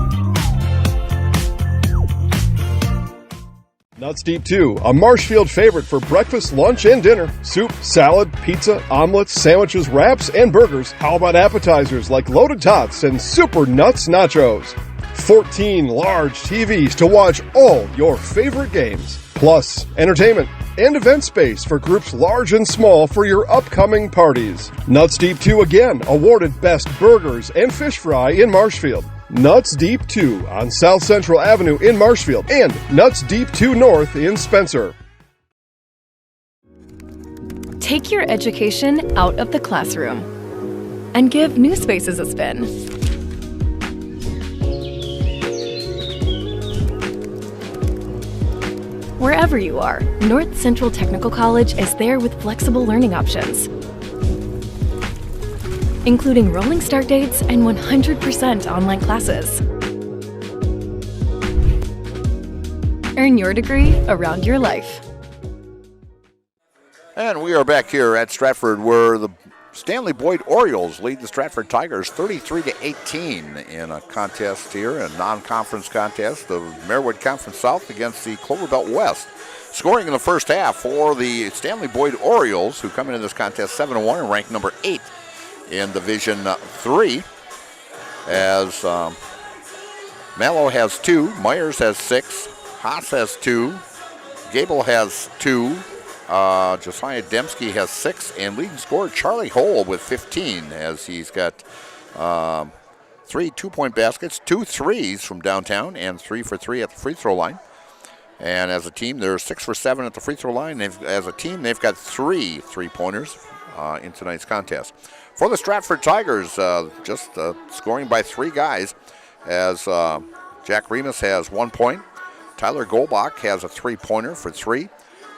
Nuts Deep 2, a Marshfield favorite for breakfast, lunch, and dinner. Soup, salad, pizza, omelets, sandwiches, wraps, and burgers. How about appetizers like loaded tots and super nuts nachos? 14 large TVs to watch all your favorite games. Plus, entertainment and event space for groups large and small for your upcoming parties. Nuts Deep 2 again, awarded Best Burgers and Fish Fry in Marshfield. Nuts Deep 2 on South Central Avenue in Marshfield and Nuts Deep 2 North in Spencer. Take your education out of the classroom and give new spaces a spin. Wherever you are, North Central Technical College is there with flexible learning options, including rolling start dates and 100% online classes. Earn your degree around your life. And we are back here at Stratford where the Stanley-Boyd Orioles lead the Stratford Tigers 33-18 in a contest here, a non-conference contest, the Marewood Conference South against the Cloverbelt West. Scoring in the first half for the Stanley-Boyd Orioles, who come into this contest 7-1 and ranked number 8 in Division 3, as Mallow has 2, Myers has 6, Haas has 2, Gable has 2, Josiah Dembski has 6, and leading scorer Charlie Hole with 15, as he's got 3 2-point baskets, 2 threes from downtown, and 3 for 3 at the free throw line. And as a team, they're 6 for 7 at the free throw line. As a team, they've got 3 3-pointers in tonight's contest. For the Stratford Tigers, just scoring by 3 guys, as Jack Remus has 1 point, Tyler Golbach has a 3-pointer for 3,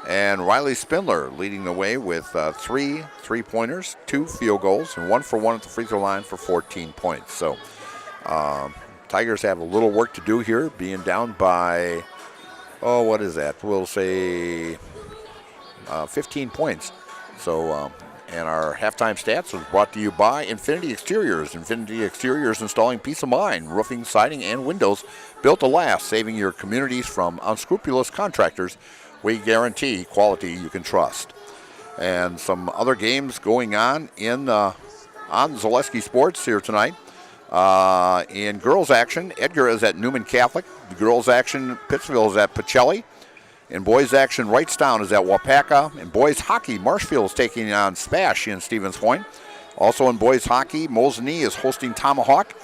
and Riley Spindler leading the way with 3 3-pointers, 2 field goals, and 1 for 1 at the free throw line for 14 points. So Tigers have a little work to do here, being down by, what is that? We'll say 15 points. So, and our halftime stats was brought to you by Infinity Exteriors. Infinity Exteriors installing peace of mind, roofing, siding, and windows built to last, saving your communities from unscrupulous contractors. We guarantee quality you can trust. And some other games going on in on Zaleski Sports here tonight. In girls action, Edgar is at Newman Catholic. The girls action, Pittsville is at Pacelli. In boys action, Wrightstown is at Wapaka. In boys hockey, Marshfield is taking on Spash in Stevens Point. Also in boys hockey, Mosinee is hosting Tomahawk.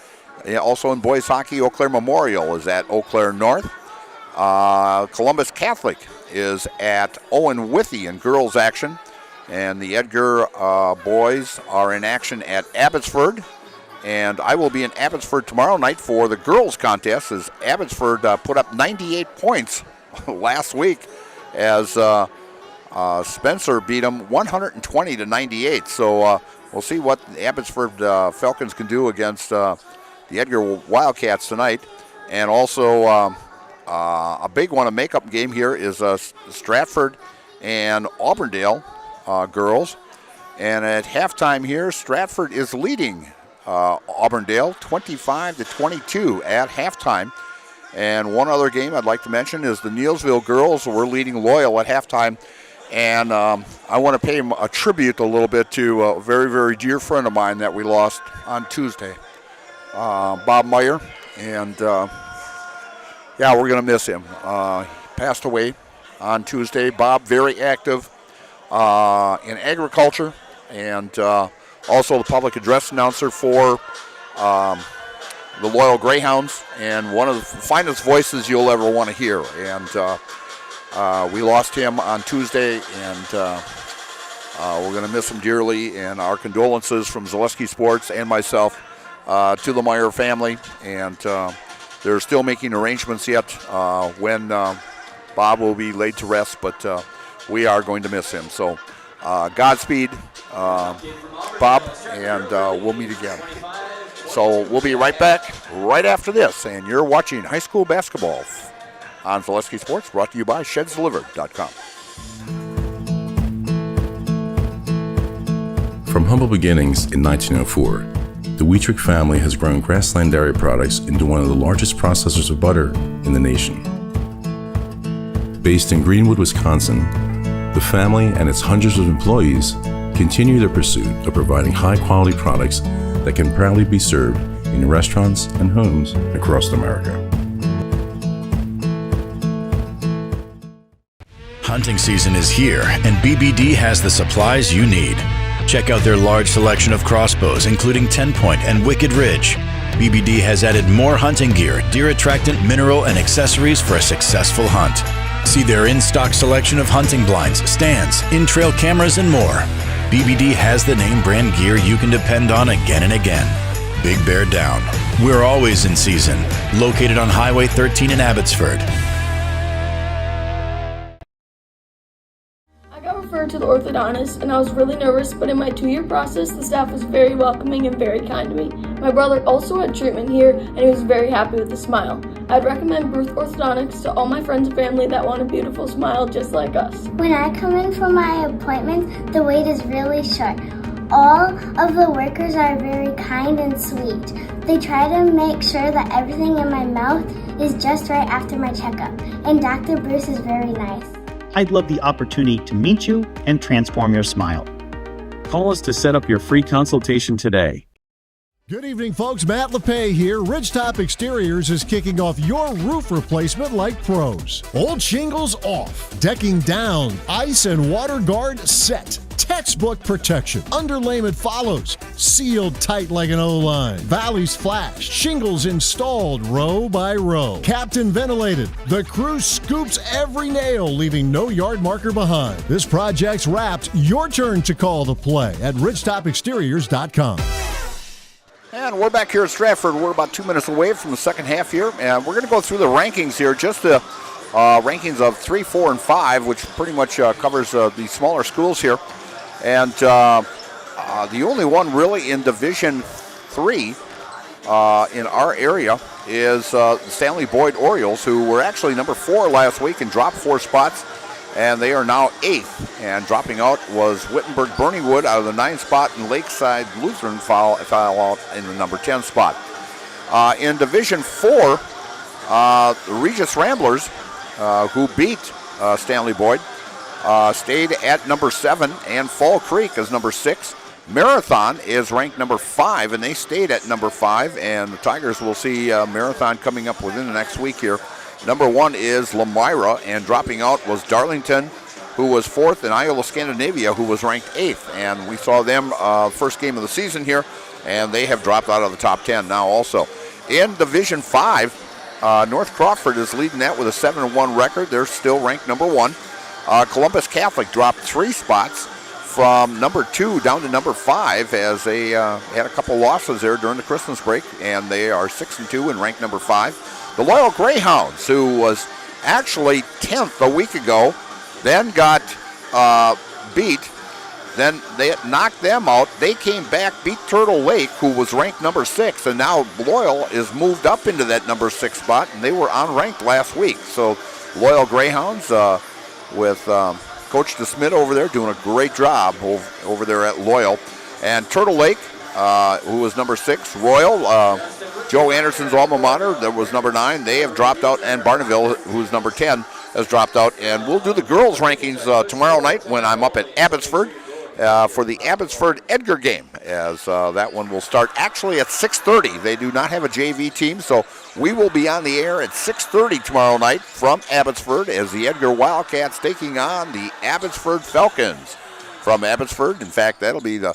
Also in boys hockey, Eau Claire Memorial is at Eau Claire North. Columbus Catholic is at Owen Withee in girls action. And the Edgar boys are in action at Abbotsford. And I will be in Abbotsford tomorrow night for the girls contest, as Abbotsford put up 98 points last week, as Spencer beat them 120-98. So we'll see what the Abbotsford Falcons can do against the Edgar Wildcats tonight. And also a big one, a makeup game here, is Stratford and Auburndale girls. And at halftime here, Stratford is leading Auburndale 25-22 at halftime. And one other game I'd like to mention is the Neilsville girls were leading Loyal at halftime. And I want to pay a tribute a little bit to a very, very dear friend of mine that we lost on Tuesday, Bob Meyer. And yeah, we're going to miss him. He passed away on Tuesday. Bob, very active in agriculture, and also the public address announcer for the Loyal Greyhounds, and one of the finest voices you'll ever want to hear. And We lost him on Tuesday, and we're going to miss him dearly. And our condolences from Zaleski Sports and myself to the Meyer family. And they're still making arrangements yet when Bob will be laid to rest, but we are going to miss him. So Godspeed, Bob, and we'll meet again. So we'll be right back right after this, and you're watching high school basketball on Zaleski Sports, brought to you by ShedsDelivered.com. From humble beginnings in 1904, the Wheatrick family has grown Grassland Dairy Products into one of the largest processors of butter in the nation. Based in Greenwood, Wisconsin, the family and its hundreds of employees continue their pursuit of providing high-quality products that can proudly be served in restaurants and homes across America. Hunting season is here, and BBD has the supplies you need. Check out their large selection of crossbows, including 10-point and Wicked Ridge. BBD has added more hunting gear, deer attractant, mineral, and accessories for a successful hunt. See their in-stock selection of hunting blinds, stands, in-trail cameras, and more. BBD has the name brand gear you can depend on again and again. Big Bear Down. We're always in season. Located on Highway 13 in Abbotsford. I got referred to the orthodontist and I was really nervous, but in my 2-year process, the staff was very welcoming and very kind to me. My brother also had treatment here and he was very happy with the smile. I'd recommend Bruce Orthodontics to all my friends and family that want a beautiful smile just like us. When I come in for my appointment, the wait is really short. All of the workers are very kind and sweet. They try to make sure that everything in my mouth is just right after my checkup, and Dr. Bruce is very nice. I'd love the opportunity to meet you and transform your smile. Call us to set up your free consultation today. Good evening, folks. Matt LePay here. Ridgetop Exteriors is kicking off your roof replacement like pros. Old shingles off, decking down, ice and water guard set. Textbook protection. Underlayment follows. Sealed tight like an O-line. Valleys flashed. Shingles installed row by row. Captain ventilated. The crew scoops every nail, leaving no yard marker behind. This project's wrapped. Your turn to call the play at ridgetopexteriors.com. And we're back here at Stratford. We're about 2 minutes away from the second half here, and we're going to go through the rankings here, just the rankings of 3, 4, and 5, which pretty much covers the smaller schools here. And the only one really in Division 3 in our area is the Stanley-Boyd Orioles, who were actually number 4 last week and dropped 4 spots. And they are now 8th. And dropping out was Wittenberg-Burningwood out of the 9th spot, and Lakeside Lutheran fell out in the number 10 spot. In Division 4, the Regis Ramblers, who beat Stanley-Boyd, stayed at number 7, and Fall Creek is number 6. Marathon is ranked number 5, and they stayed at number 5. And the Tigers will see Marathon coming up within the next week here. Number 1 is Lamira, and dropping out was Darlington, who was 4th, and Iowa Scandinavia, who was ranked 8th. And we saw them first game of the season here, and they have dropped out of the top 10 now also. In Division 5, North Crawford is leading that with a 7-1 record. They're still ranked number 1. Columbus Catholic dropped 3 spots from number 2 down to number 5 as they had a couple losses there during the Christmas break, and they are 6-2 and ranked number 5. The Loyal Greyhounds, who was actually 10th a week ago, then got beat. Then they knocked them out. They came back, beat Turtle Lake, who was ranked number 6, and now Loyal is moved up into that number 6 spot, and they were unranked last week. So Loyal Greyhounds with Coach DeSmit over there doing a great job over there at Loyal. And Turtle Lake, who was number 6, Royal, Joe Anderson's alma mater, that was number 9. They have dropped out, and Barneville, who's number 10, has dropped out. And we'll do the girls' rankings tomorrow night when I'm up at Abbotsford for the Abbotsford Edgar game, as that one will start actually at 6:30. They do not have a JV team, so we will be on the air at 6:30 tomorrow night from Abbotsford as the Edgar Wildcats taking on the Abbotsford Falcons from Abbotsford. In fact, that'll be the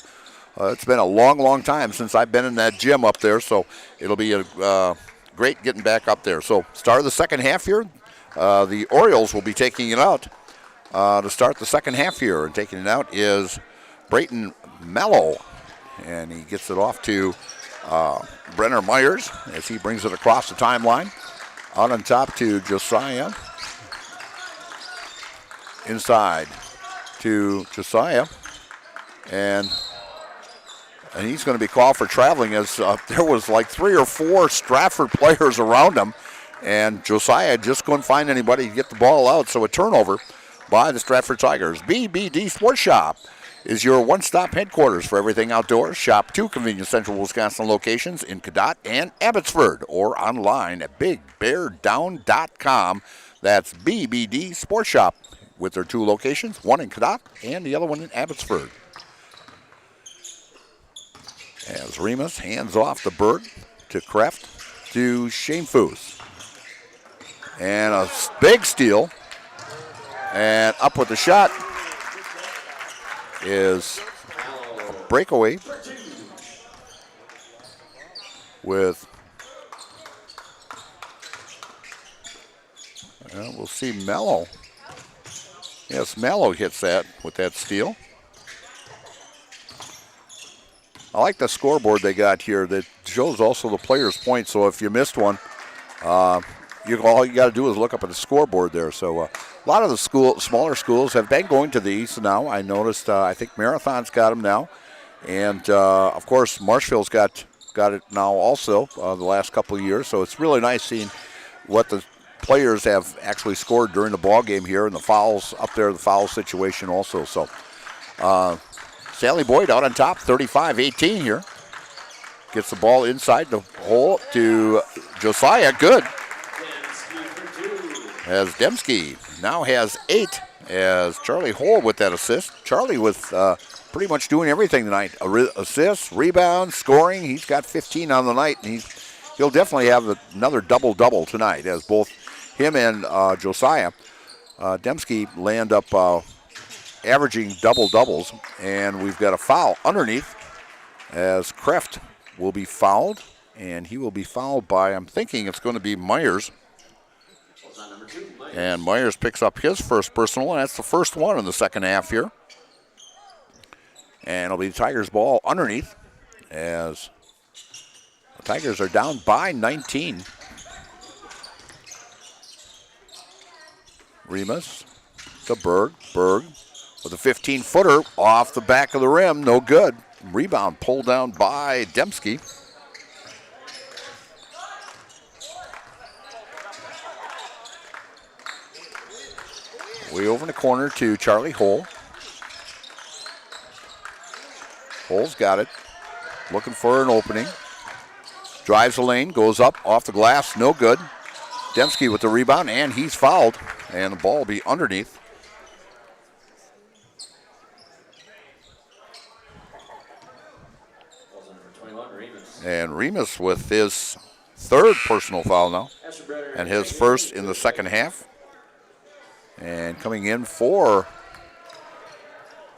it's been a long, long time since I've been in that gym up there, so it'll be great getting back up there. So start of the second half here. the Orioles will be taking it out to start the second half here. And taking it out is Brayton Mello. And he gets it off to Brenner Myers as he brings it across the timeline. Out on top to Josiah. Inside to Josiah. And he's going to be called for traveling as there was like 3 or 4 Stratford players around him. And Josiah just couldn't find anybody to get the ball out. So a turnover by the Stratford Tigers. BBD Sports Shop is your one-stop headquarters for everything outdoors. Shop 2 convenient central Wisconsin locations in Cadott and Abbotsford or online at bigbeardown.com. That's BBD Sports Shop with their 2 locations, one in Cadott and the other one in Abbotsford. As Remus hands off the Berg to Kreft to Shane Foos. And a big steal. And up with the shot is a breakaway with, we'll see Mello. Yes, Mello hits that with that steal. I like the scoreboard they got here that shows also the players' points. So if you missed one, all you got to do is look up at the scoreboard there. So a lot of the smaller schools have been going to these now. I noticed. I think Marathon's got them now, and of course Marshfield's got it now also the last couple of years. So it's really nice seeing what the players have actually scored during the ball game here, and the fouls up there, the foul situation also. So. Stanley-Boyd out on top, 35-18 here. Gets the ball inside the hole to Josiah. Good. As Dembski now has 8 as Charlie Hole with that assist. Charlie with pretty much doing everything tonight. Assists, rebounds, scoring. He's got 15 on the night, and he'll definitely have another double-double tonight as both him and Josiah. Dembski land up averaging double-doubles, and we've got a foul underneath as Kreft will be fouled, and he will be fouled by, I'm thinking it's going to be Myers. And Myers picks up his first personal, and that's the first one in the second half here. And it'll be the Tigers' ball underneath as the Tigers are down by 19. Remus to Berg. Berg with a 15-footer off the back of the rim, no good. Rebound pulled down by Dembski. Way over in the corner to Charlie Hole. Hole's got it. Looking for an opening. Drives the lane, goes up, off the glass, no good. Dembski with the rebound, and he's fouled. And the ball will be underneath. And Remus with his third personal foul now, and his first in the second half. And coming in for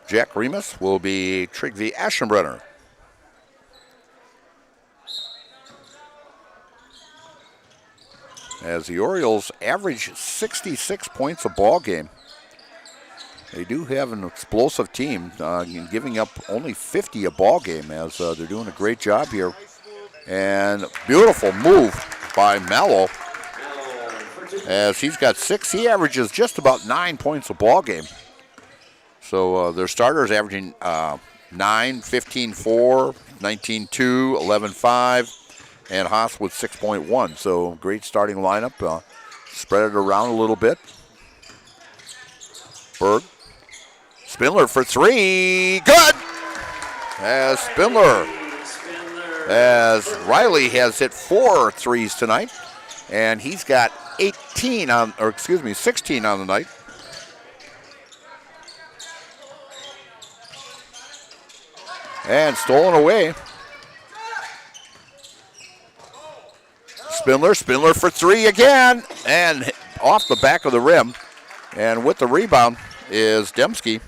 Jack Remus will be Trygve Aschenbrenner. As the Orioles average 66 points a ball game. They do have an explosive team, giving up only 50 a ball game as they're doing a great job here. And beautiful move by Mello as he's got 6. He averages just about 9 points a ball game. So their starters averaging 9, 15-4, 19-2, 11-5, and Haas with 6.1. So great starting lineup. Spread it around a little bit. Berg. Spindler for 3. Good! As Spindler. As Riley has hit 4 threes tonight. And he's got 16 on the night. And stolen away. Spindler for 3 again. And off the back of the rim. And with the rebound is Dembski.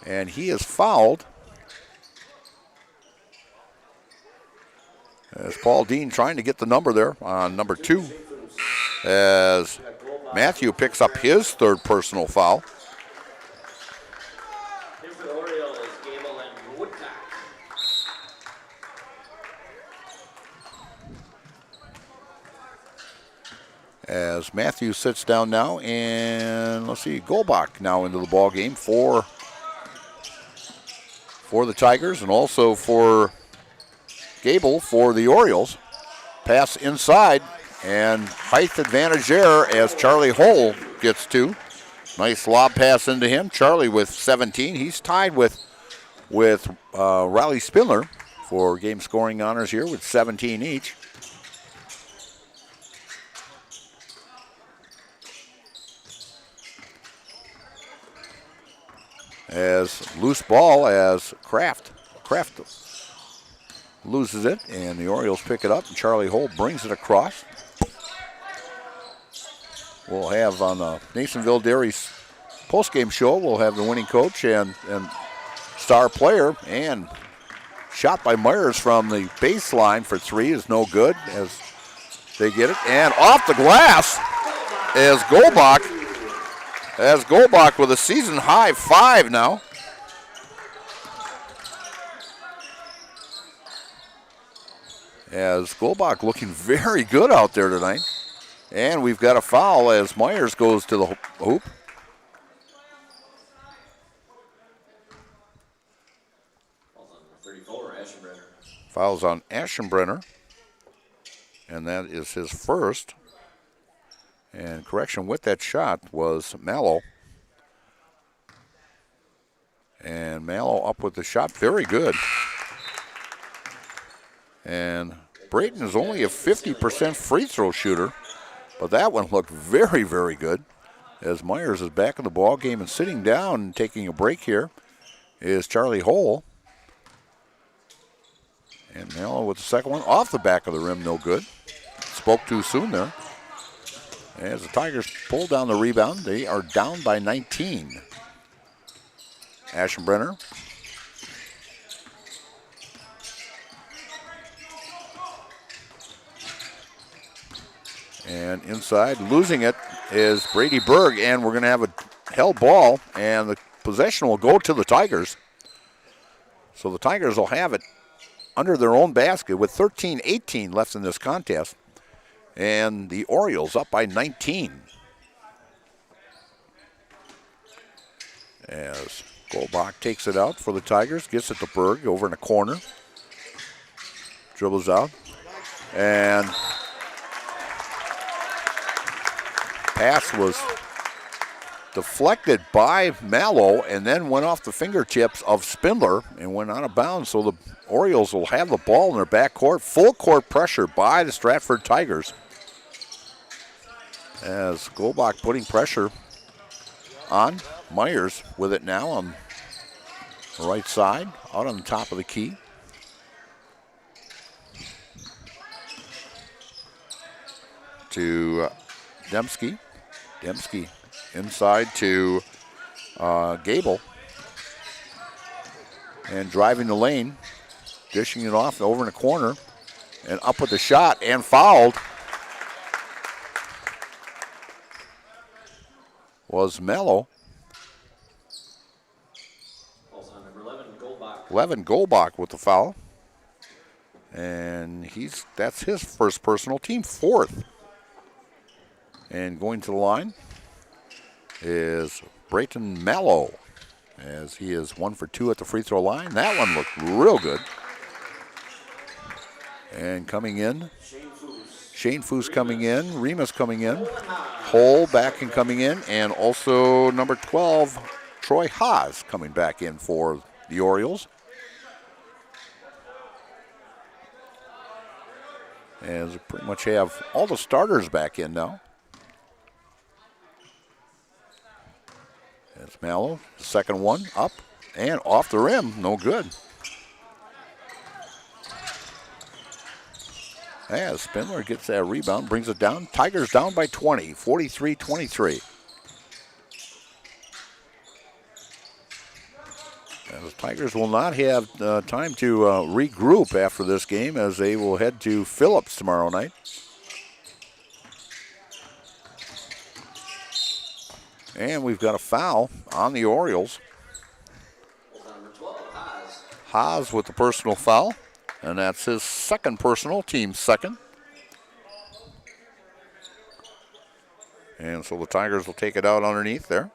And he is fouled. As Paul Dean trying to get the number there on number 2. as Matthew picks up his third personal foul. Here for the Orioles, Gable and Woodcock. As Matthew sits down now, and let's see, Golbach now into the ball game for the Tigers and also for Gable for the Orioles. Pass inside, and height advantage there as Charlie Hull gets two. Nice lob pass into him. Charlie with 17. He's tied with Riley Spindler for game scoring honors here with 17 each. As loose ball as Kraft loses it, and the Orioles pick it up, and Charlie Holt brings it across. We'll have on the Nasonville Dairy's postgame show, we'll have the winning coach and star player, and shot by Myers from the baseline for three is no good as they get it, and off the glass as Golbach with a season high 5 now. As Golbach looking very good out there tonight. And we've got a foul as Myers goes to the hoop. Fouls on Aschenbrenner. And that is his first. And correction, with that shot was Mallow. And Mallow up with the shot, very good. And Brayton is only a 50% free throw shooter, but that one looked very, very good. As Myers is back in the ball game and sitting down and taking a break here is Charlie Hole. And Mallow with the second one off the back of the rim, no good. Spoke too soon there. As the Tigers pull down the rebound, they are down by 19. Aschenbrenner. And inside, losing it is Brady Berg, and we're going to have a held ball, and the possession will go to the Tigers. So the Tigers will have it under their own basket with 13-18 left in this contest. And the Orioles up by 19. As Golbach takes it out for the Tigers, gets it to Berg over in the corner. Dribbles out. And pass was deflected by Mallow and then went off the fingertips of Spindler and went out of bounds. So the Orioles will have the ball in their backcourt. Full court pressure by the Stratford Tigers. As Golbach putting pressure on Myers with it now on the right side, out on the top of the key. To Dembski. Dembski inside to Gable. And driving the lane, dishing it off over in the corner, and up with the shot and fouled was Mello. 11 Golbach with the foul. And that's his first personal, team fourth. And going to the line is Brayton Mallow, as he is 1 for 2 at the free throw line. That one looked real good. And coming in, Shane Foose coming in, Remus coming in, Hole back and coming in, and also number 12, Troy Haas coming back in for the Orioles. As we pretty much have all the starters back in now. It's Mallow, second one, up and off the rim, no good. As Spindler gets that rebound, brings it down. Tigers down by 20, 43-23. As the Tigers will not have time to regroup after this game, as they will head to Phillips tomorrow night. And we've got a foul on the Orioles. Number 12, Haas. Haas with the personal foul, and that's his second personal, team second. And so the Tigers will take it out underneath there.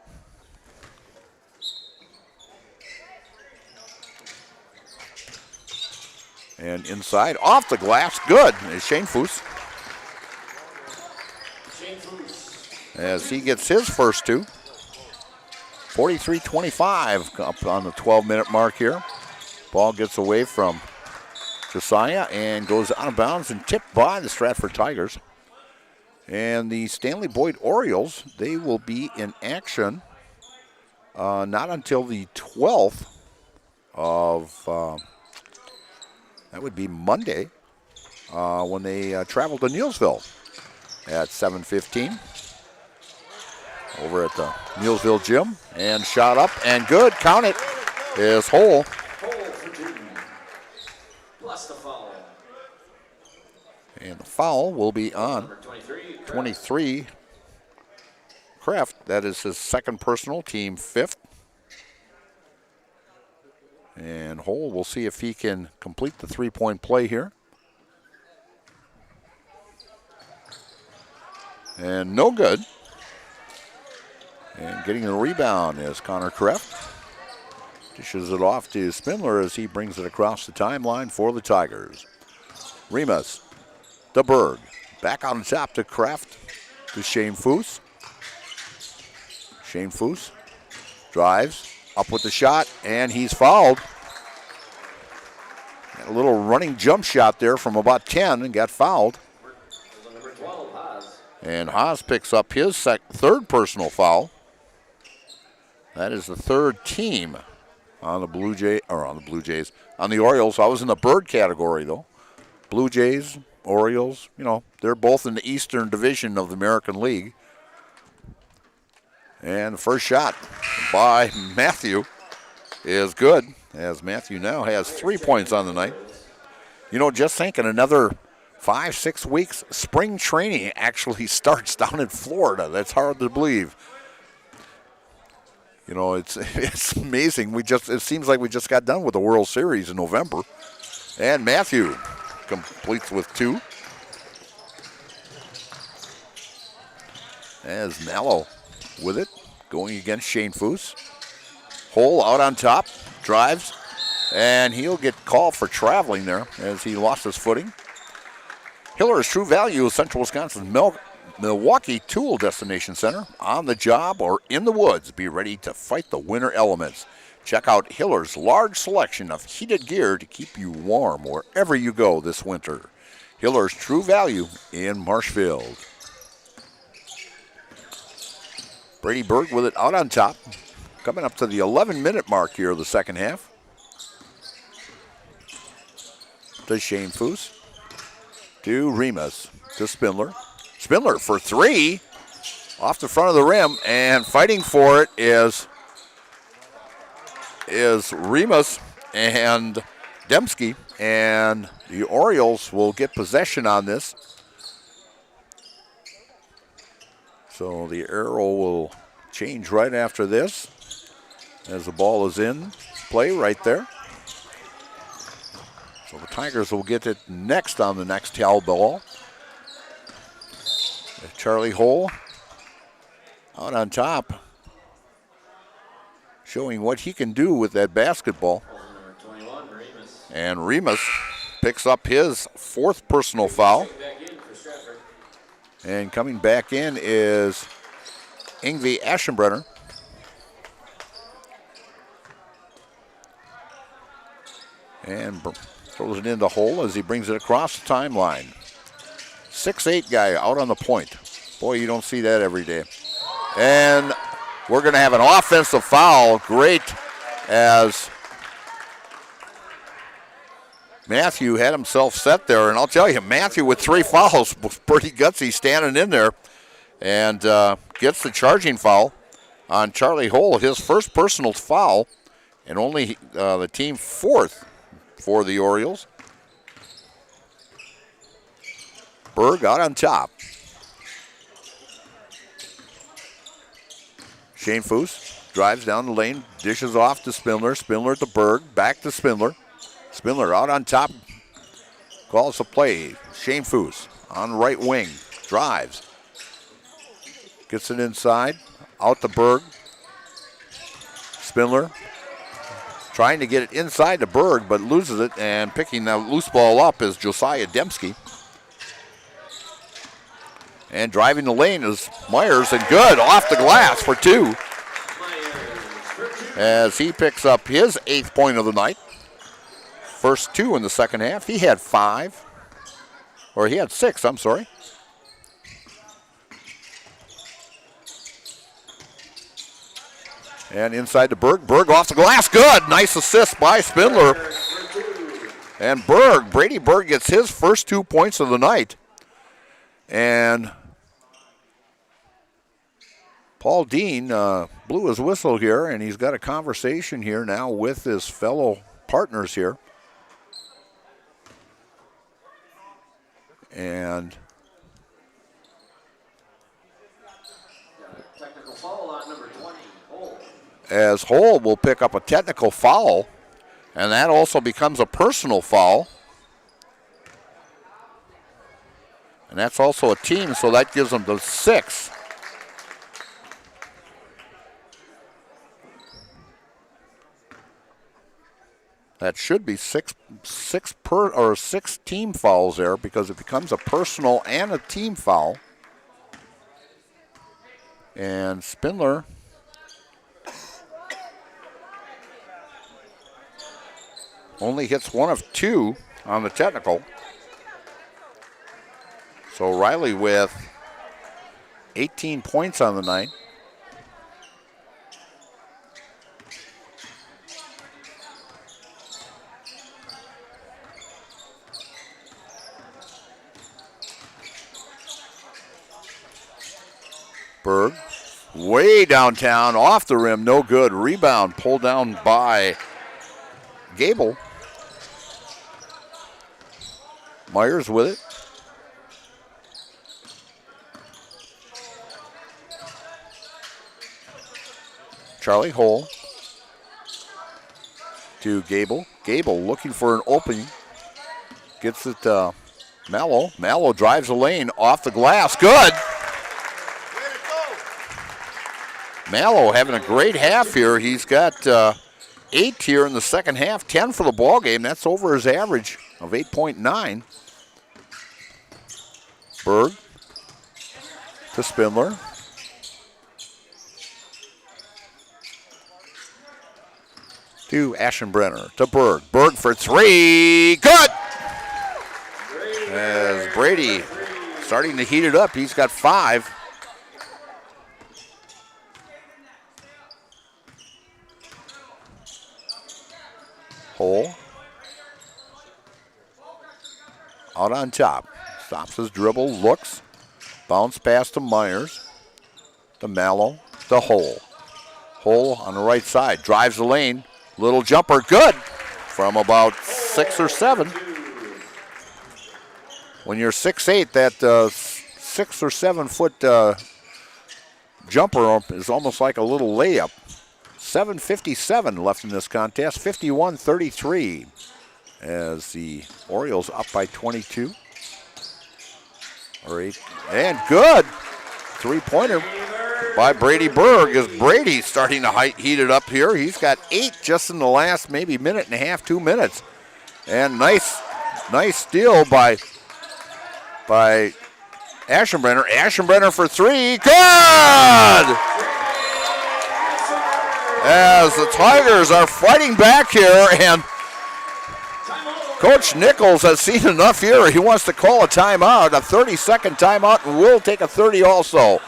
And inside, off the glass, good, is Shane Foose. As he gets his first two. 43-25 up on the 12-minute mark here. Ball gets away from Josiah and goes out of bounds and tipped by the Stratford Tigers. And the Stanley-Boyd Orioles, they will be in action not until the 12th of, that would be Monday, when they travel to Neillsville at 7:15 over at the Neillsville gym. And shot up and good, count it, is Hole. Hole for 2. Plus the foul. And the foul will be on Number 23, 23, Kraft. That is his second personal, team fifth. And Hole, we'll see if he can complete the three-point play here. And no good. And getting the rebound is Connor Kraft. Dishes it off to Spindler as he brings it across the timeline for the Tigers. Remus, the Berg, back on top to Kraft, to Shane Foose. Shane Foose drives, up with the shot, and he's fouled. A little running jump shot there from about 10 and got fouled. Number 12, Haas. And Haas picks up his third personal foul. That is the third team on the Blue Jays, on the Orioles. I was in the bird category though. Blue Jays, Orioles, you know, they're both in the Eastern Division of the American League. And the first shot by Matthew is good, as Matthew now has 3 points on the night. You know, just thinking another 5-6 weeks, spring training actually starts down in Florida. That's hard to believe. You know, it's amazing. It seems like we just got done with the World Series in November. And Matthew completes with 2. As Mallow with it, going against Shane Foose. Hole out on top, drives, and he'll get called for traveling there as he lost his footing. Hiller's True Value, Central Wisconsin's Milwaukee Tool Destination Center. On the job or in the woods, be ready to fight the winter elements. Check out Hiller's large selection of heated gear to keep you warm wherever you go this winter. Hiller's True Value in Marshfield. Brady Berg with it out on top. Coming up to the 11-minute mark here of the second half. To Shane Foose. To Remus. To Spindler. Spindler for 3. Off the front of the rim. And fighting for it is Remus and Dembski. And the Orioles will get possession on this. So the arrow will change right after this as the ball is in play right there. So the Tigers will get it next on the next towel ball. Charlie Hole out on top, showing what he can do with that basketball. Number 21, Remus. And Remus picks up his 4th personal foul. Back in for Stratford. And coming back in is Yngwie Aschenbrenner. And throws it in the hole as he brings it across the timeline. 6'8" guy out on the point. Boy, you don't see that every day. And we're going to have an offensive foul. Great, as Matthew had himself set there. And I'll tell you, Matthew with 3 fouls was pretty gutsy standing in there. And gets the charging foul on Charlie Hole, his first personal foul, and only the team 4th for the Orioles. Berg out on top. Shane Foose drives down the lane, dishes off to Spindler. Spindler to Berg, back to Spindler. Spindler out on top, calls the play. Shane Foose on the right wing, drives. Gets it inside, out to Berg. Spindler trying to get it inside to Berg, but loses it, and picking the loose ball up is Josiah Dembski. And driving the lane is Myers, and good, off the glass for 2. As he picks up his 8th point of the night. First 2 in the second half. He had 5, or he had 6, I'm sorry. And inside to Berg. Berg off the glass. Good. Nice assist by Spindler. And Brady Berg gets his first 2 points of the night. And Paul Dean blew his whistle here, and he's got a conversation here now with his fellow partners here. And technical foul on number 20, Hole. As Hole will pick up a technical foul, and that also becomes a personal foul. And that's also a team, so that gives them the 6. That should be six team fouls there, because it becomes a personal and a team foul. And Spindler only hits 1 of 2 on the technical. So Riley with 18 points on the night. Berg, way downtown, off the rim, no good. Rebound pulled down by Gable. Myers with it. Charlie Hole to Gable. Gable looking for an opening. Gets it to Mallow. Mallow drives the lane off the glass. Good. Mallow having a great half here. He's got 8 here in the second half, 10 for the ball game. That's over his average of 8.9. Berg to Spindler. To Aschenbrenner, to Berg. Berg for 3, good! As Brady starting to heat it up, he's got 5. Hole. Out on top. Stops his dribble, looks. Bounce pass to Myers. To Mallow. To Hole. Hole on the right side. Drives the lane. Little jumper, good. From about 6 or 7. When you're 6'8", that 6 or 7 foot jumper is almost like a little layup. 7:57 left in this contest, 51-33, as the Orioles up by 22. Or 8, and good. 3-pointer by Brady Berg, as Brady starting to heat it up here. He's got 8 just in the last maybe minute and a half, 2 minutes. And nice steal by Aschenbrenner. Aschenbrenner for 3, good! As the Tigers are fighting back here, and Coach Nichols has seen enough here. He wants to call a timeout, a 30-second timeout, and we'll take a 30 also.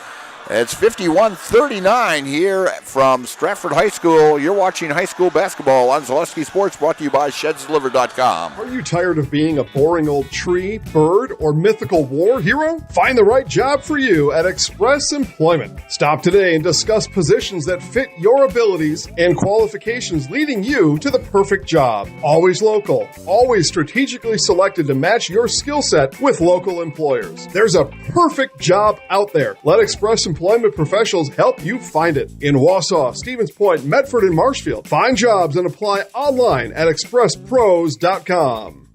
It's 51-39 here from Stratford High School. You're watching high school basketball on Zaleski Sports, brought to you by ShedsDelivered.com. Are you tired of being a boring old tree, bird, or mythical war hero? Find the right job for you at Express Employment. Stop today and discuss positions that fit your abilities and qualifications, leading you to the perfect job. Always local, always strategically selected to match your skill set with local employers. There's a perfect job out there. Let Express Employment employment professionals help you find it. In Wausau, Stevens Point, Medford, and Marshfield. Find jobs and apply online at expresspros.com.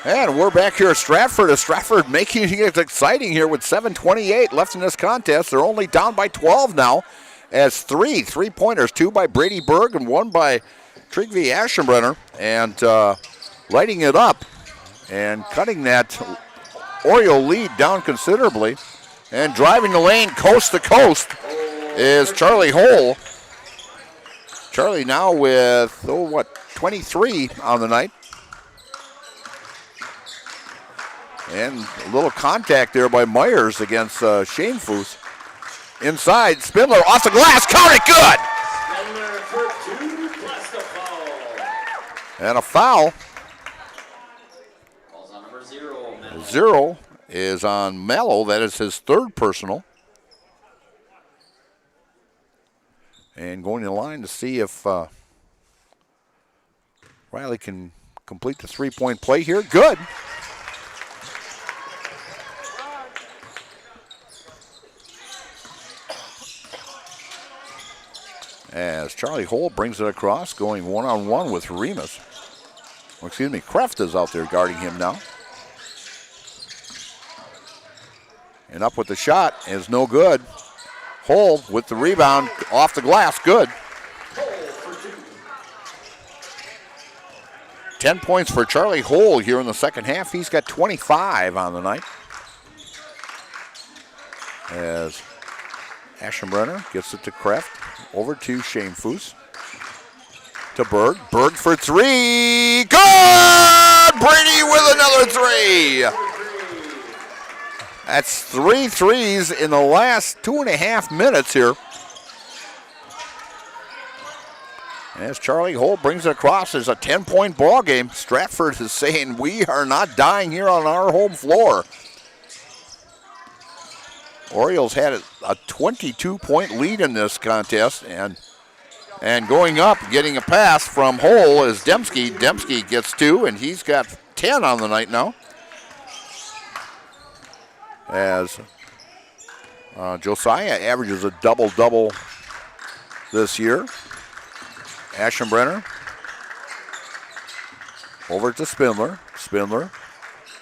And we're back here at Stratford. Stratford making it exciting here with 7:28 left in this contest. They're only down by 12 now as three-pointers, 2 by Brady Berg and 1 by Trygve Aschenbrenner. And lighting it up and cutting that Oriole lead down considerably. And driving the lane coast to coast is Charlie Hole. Charlie now with, 23 on the night. And a little contact there by Myers against Shane Foose. Inside, Spindler off the glass, count it, good! Spindler for 2 plus the foul. And a foul. Falls on number 0. Mallow. 0 is on Mallow. That is his 3rd personal. And going to the line to see if Riley can complete the 3-point play here. Good. As Charlie Hole brings it across, going one-on-one with Remus. Kreft is out there guarding him now. And up with the shot is no good. Hole with the rebound off the glass, good. 10 points for Charlie Hole here in the second half. He's got 25 on the night. As Aschenbrenner gets it to Kreft. Over to Shane Foose. To Berg. Berg for 3. Good! Brady with another 3. That's 3 threes in the last 2.5 minutes here. As Charlie Hole brings it across, it's a 10-point ball game. Stratford is saying we are not dying here on our home floor. Orioles had a 22-point lead in this contest, and going up, getting a pass from Hole is Dembski. Dembski gets 2, and he's got 10 on the night now. As Josiah averages a double-double this year. Aschenbrenner over to Spindler. Spindler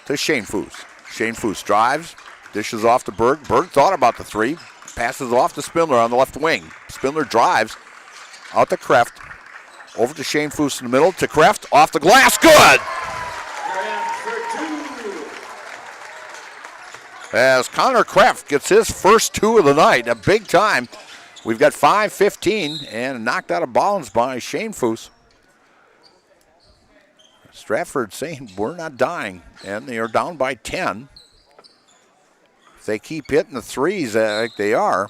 to Shane Foose. Shane Foose drives. Dishes off to Berg. Berg thought about the 3. Passes off to Spindler on the left wing. Spindler drives out to Kreft. Over to Shane Foose in the middle. To Kreft. Off the glass. Good! As Connor Kreft gets his first 2 of the night. A big time. We've got 5:15 and knocked out of bounds by Shane Foose. Stratford saying we're not dying. And they are down by 10. They keep hitting the 3s like they are.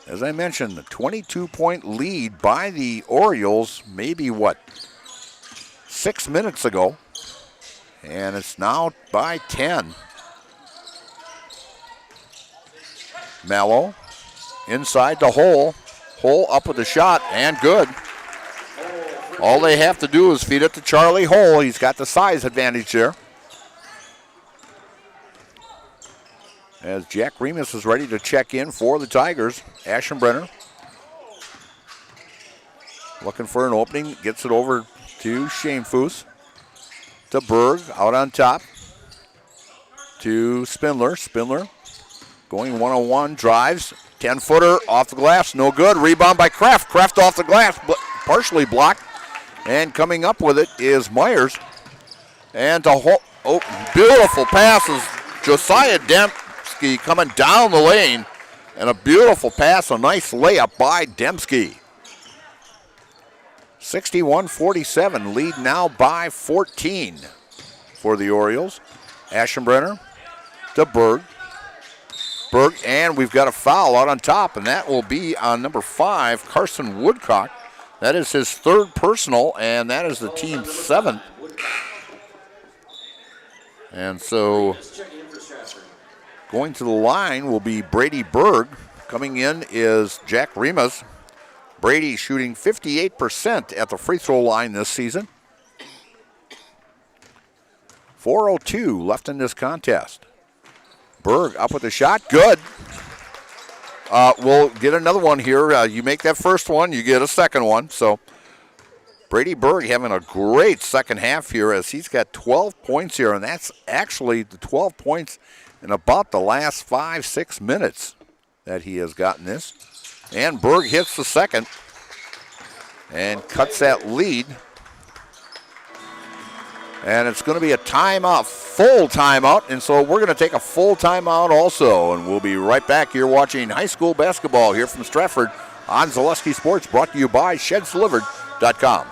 As I mentioned, the 22-point lead by the Orioles, maybe 6 minutes ago. And it's now by 10. Mallow inside the Hole. Hole up with the shot and good. All they have to do is feed it to Charlie Hole. He's got the size advantage there. As Jack Remus is ready to check in for the Tigers. Aschenbrenner looking for an opening. Gets it over to Shane Foose. To Berg out on top. To Spindler. Spindler going one-on-one. Drives. 10-footer off the glass. No good. Rebound by Kreft. Kreft off the glass. Partially blocked. And coming up with it is Myers. And to beautiful passes. Josiah Dembski coming down the lane, and a beautiful pass, a nice layup by Dembski. 61-47, lead now by 14 for the Orioles. Aschenbrenner to Berg. Berg, and we've got a foul out on top, and that will be on number 5, Carson Woodcock. That is his 3rd personal, and that is the team's 7th. And so going to the line will be Brady Berg. Coming in is Jack Remus. Brady shooting 58% at the free throw line this season. 4:02 left in this contest. Berg up with the shot. Good. we'll get another one here. You make that first one, you get a second one. So Brady Berg having a great second half here as he's got 12 points here, and that's actually the 12 points in about the last 5-6 minutes that he has gotten this. And Berg hits the second and cuts that lead. And it's going to be a timeout, full timeout, and so we're going to take a full timeout also, and we'll be right back here watching high school basketball here from Stratford on Zaleski Sports, brought to you by ShedsDelivered.com.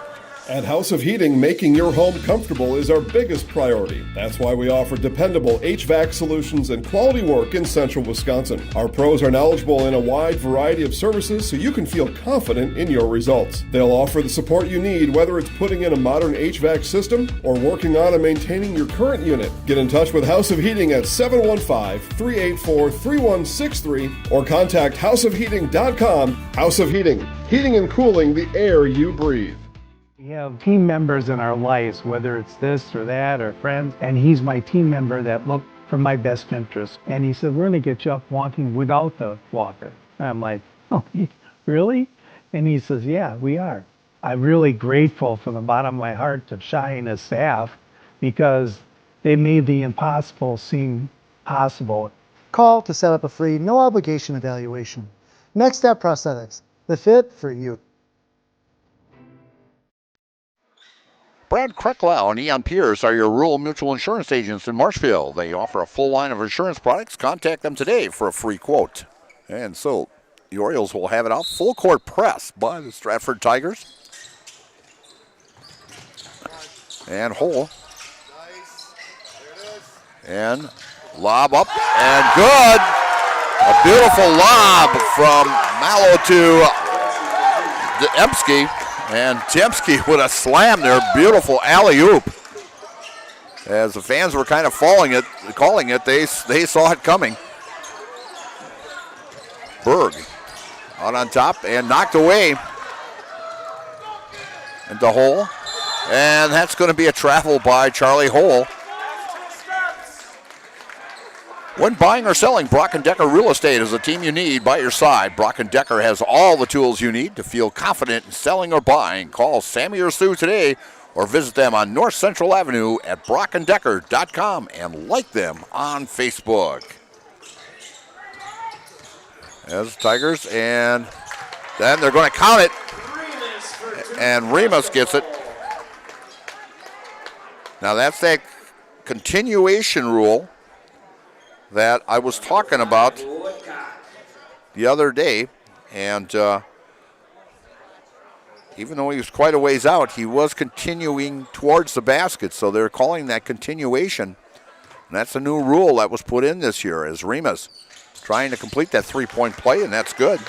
At House of Heating, making your home comfortable is our biggest priority. That's why we offer dependable HVAC solutions and quality work in central Wisconsin. Our pros are knowledgeable in a wide variety of services so you can feel confident in your results. They'll offer the support you need, whether it's putting in a modern HVAC system or working on and maintaining your current unit. Get in touch with House of Heating at 715-384-3163 or contact houseofheating.com. House of Heating, heating and cooling the air you breathe. We have team members in our lives, whether it's this or that or friends, and he's my team member that looked for my best interest. And he said, we're going to get you up walking without the walker. And I'm like, oh, really? And he says, yeah, we are. I'm really grateful from the bottom of my heart to Shai and his staff because they made the impossible seem possible. Call to set up a free, no obligation evaluation. Next Step Prosthetics, the fit for you. Brad Krecklau and Eon Pierce are your rural mutual insurance agents in Marshfield. They offer a full line of insurance products. Contact them today for a free quote. And so the Orioles will have it out. Full court press by the Stratford Tigers. And Hole. And lob up and good. A beautiful lob from Mallow to Dembski. And Dembski with a slam there, beautiful alley-oop. As the fans were kind of calling it, they saw it coming. Berg out on top and knocked away into Hole. And that's going to be a travel by Charlie Hole. When buying or selling, Brock & Decker Real Estate is the team you need by your side. Brock & Decker has all the tools you need to feel confident in selling or buying. Call Sammy or Sue today or visit them on North Central Avenue at brockanddecker.com and like them on Facebook. As the Tigers, and then they're going to count it, and Remus gets it. Now that's that continuation rule that I was talking about the other day, and even though he was quite a ways out, he was continuing towards the basket, so they're calling that continuation. And that's a new rule that was put in this year as Remus trying to complete that three-point play, and that's good.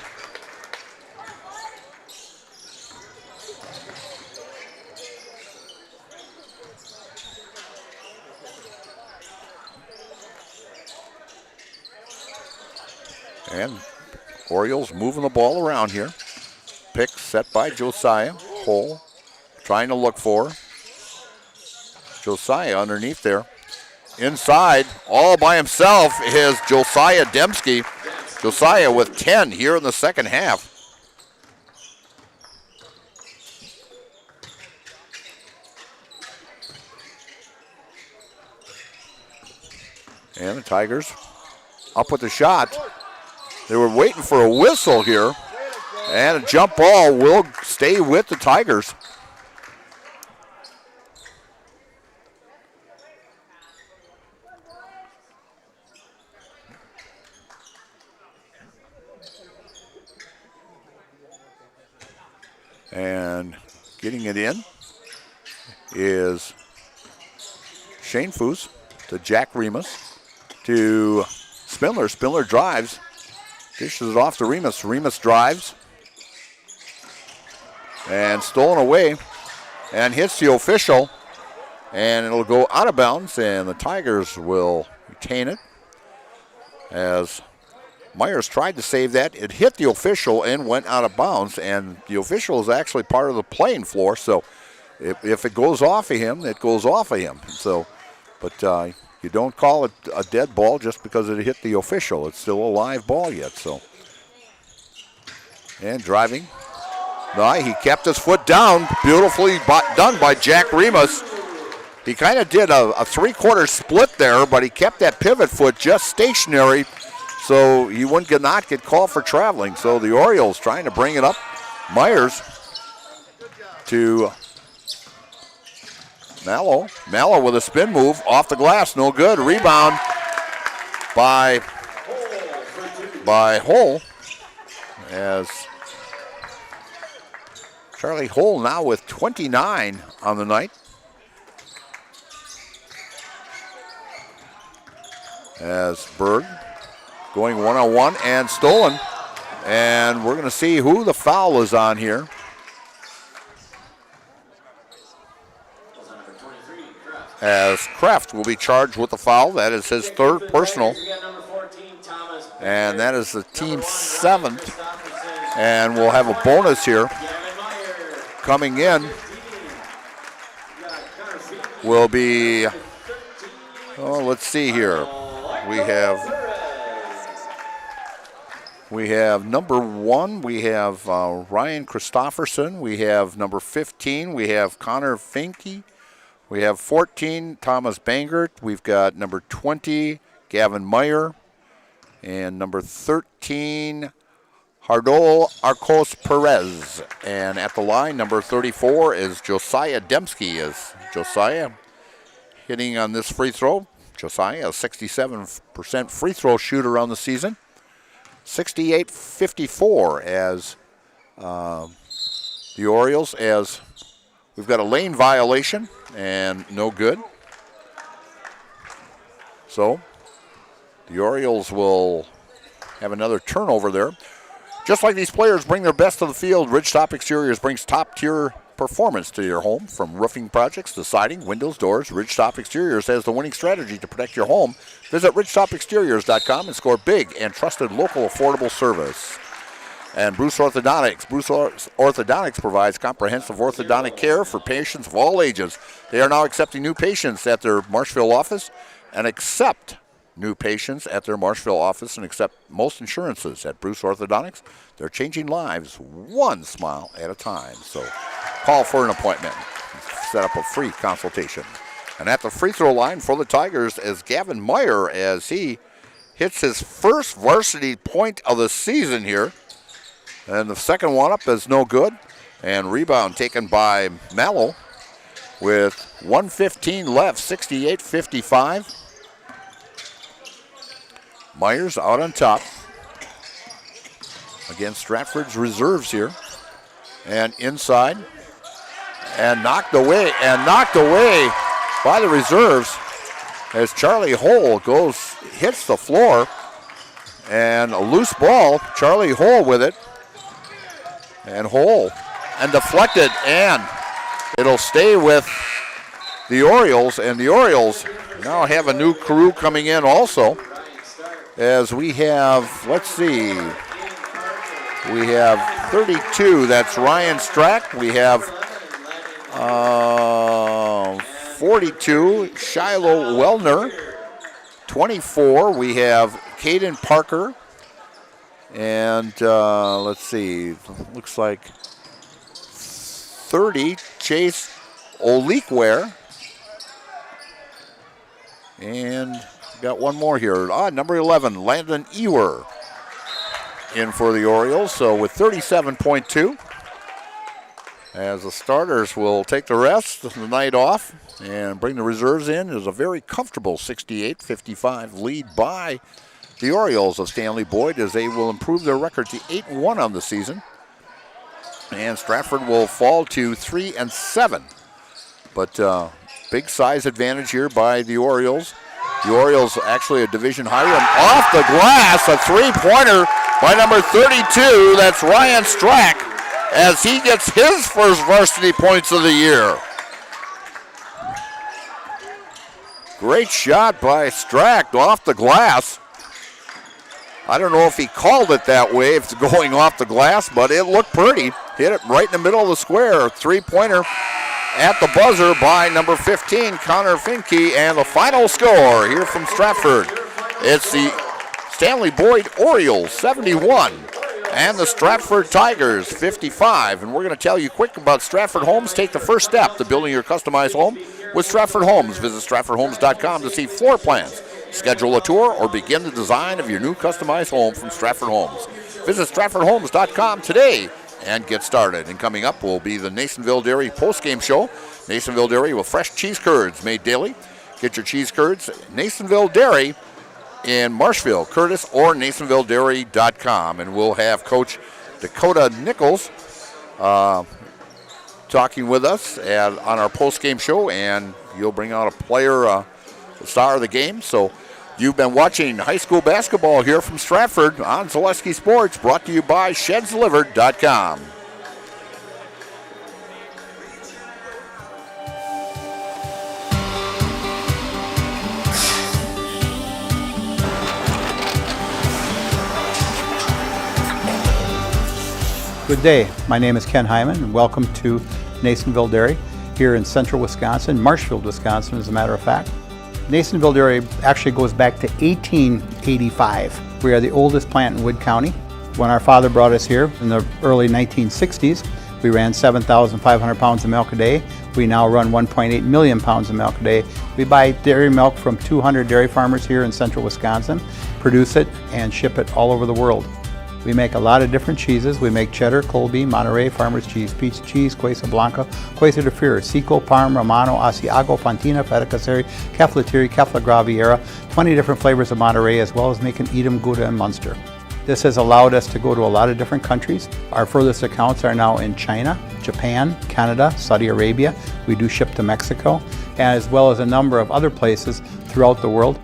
And Orioles moving the ball around here. Pick set by Josiah. Hole trying to look for Josiah underneath there. Inside, all by himself, is Josiah Dembski. Josiah with 10 here in the second half. And the Tigers up with the shot. They were waiting for a whistle here, and a jump ball will stay with the Tigers. And getting it in is Shane Foose to Jack Remus to Spindler. Spindler drives. Dishes it off to Remus. Remus drives. And stolen away. And hits the official. And it'll go out of bounds. And the Tigers will retain it. As Myers tried to save that. It hit the official and went out of bounds. And the official is actually part of the playing floor. So if it goes off of him, it goes off of him. So, but you don't call it a dead ball just because it hit the official. It's still a live ball yet. So And driving. No, he kept his foot down. Beautifully done by Jack Remus. He kind of did a three-quarter split there, but he kept that pivot foot just stationary so he would not get called for traveling. So the Orioles trying to bring it up. Myers to Mallow. Mallow with a spin move off the glass. No good. Rebound by Hull as Charlie Hull now with 29 on the night. As Berg going one-on-one and stolen. And we're going to see who the foul is on here. As Kraft will be charged with the foul. That is his third personal. And that is the team's 7th. And we'll have a bonus here. Coming in will be, let's see here. We have number 1, we have Ryan Christofferson. We have number 15, we have Connor Finke. We have 14, Thomas Bangert. We've got number 20, Gavin Meyer. And number 13, Hardol Arcos Perez. And at the line, number 34 is Josiah Dembski. Is Josiah hitting on this free throw? Josiah, a 67% free throw shooter on the season. 68-54 as the Orioles, as we've got a lane violation and no good. So the Orioles will have another turnover there. Just like these players bring their best to the field, Ridgetop Exteriors brings top-tier performance to your home. From roofing projects to siding, windows, doors, Ridgetop Exteriors has the winning strategy to protect your home. Visit ridgetopexteriors.com and score big and trusted local affordable service. And Bruce Orthodontics. Bruce Orthodontics provides comprehensive orthodontic care for patients of all ages. They are now accepting new patients at their Marshville office and accept most insurances at Bruce Orthodontics. They're changing lives one smile at a time. So call for an appointment. Set up a free consultation. And at the free throw line for the Tigers is Gavin Meyer as he hits his first varsity point of the season here. And the second one up is no good. And rebound taken by Mallow with 1:15 left, 68-55. Myers out on top against Stratford's reserves here. And inside. And knocked away by the reserves as Charlie Hull hits the floor. And a loose ball. Charlie Hull with it. And Hull. And deflected. And it'll stay with the Orioles. And the Orioles now have a new crew coming in also. As we have, let's see, we have 32, that's Ryan Strack. We have 42, Shiloh Wellner. 24, we have Caden Parker. And let's see, looks like 30, Chase Olikware. And got one more here. Number 11, Landon Ewer in for the Orioles. So with 37.2, as the starters will take the rest of the night off and bring the reserves in, is a very comfortable 68-55 lead by the Orioles of Stanley-Boyd as they will improve their record to 8-1 on the season. And Stratford will fall to 3-7. But big size advantage here by the Orioles. The Orioles actually a division higher. And off the glass, a three-pointer by number 32. That's Ryan Strack as he gets his first varsity points of the year. Great shot by Strack off the glass. I don't know if he called it that way, if it's going off the glass, but it looked pretty. Hit it right in the middle of the square. Three-pointer at the buzzer by number 15, Connor Finke, and the final score here from Stratford. It's the Stanley-Boyd Orioles 71 and the Stratford Tigers 55. And we're going to tell you quick about Stratford Homes. Take the first step to building your customized home with Stratford Homes. Visit stratfordhomes.com to see floor plans, schedule a tour, or begin the design of your new customized home from Stratford Homes. Visit stratfordhomes.com today and get started. And coming up will be the Nasonville Dairy postgame show. Nasonville Dairy with fresh cheese curds made daily. Get your cheese curds, Nasonville Dairy in Marshville, Curtis, or NasonvilleDairy.com. And we'll have Coach Dakota Nichols talking with us on our post-game show, and you'll bring out a player, the star of the game. So you've been watching high school basketball here from Stratford on Zaleski Sports, brought to you by ShedsDelivered.com. Good day, my name is Ken Hyman and welcome to Nasonville Dairy here in central Wisconsin, Marshfield, Wisconsin as a matter of fact. Nasonville Dairy actually goes back to 1885. We are the oldest plant in Wood County. When our father brought us here in the early 1960s, we ran 7,500 pounds of milk a day. We now run 1.8 million pounds of milk a day. We buy dairy milk from 200 dairy farmers here in central Wisconsin, produce it and ship it all over the world. We make a lot of different cheeses. We make cheddar, Colby, Monterey, Farmer's Cheese, Peach Cheese, Quesa Blanca, Quesa de Fure, Seco, Parm, Romano, Asiago, Fontina, Feta Caseri, Caflatiri, Cafla Graviera, 20 different flavors of Monterey, as well as making Edam, Gouda, and Munster. This has allowed us to go to a lot of different countries. Our furthest accounts are now in China, Japan, Canada, Saudi Arabia. We do ship to Mexico, as well as a number of other places throughout the world.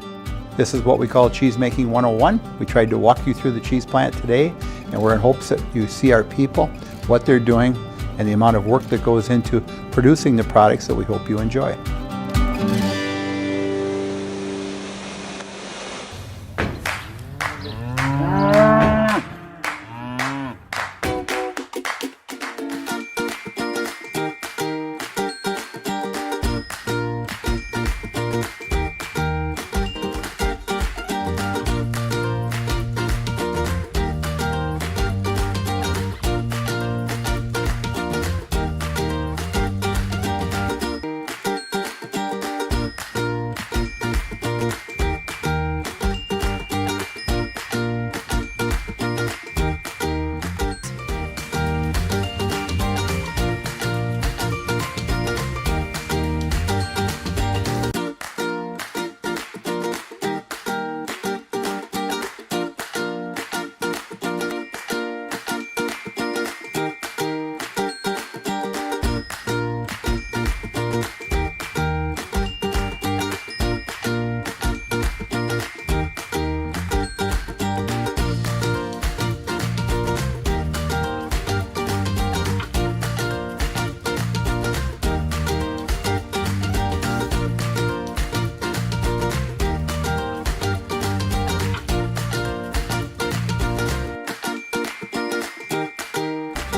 This is what we call Cheese Making 101. We tried to walk you through the cheese plant today, and we're in hopes that you see our people, what they're doing, and the amount of work that goes into producing the products that we hope you enjoy.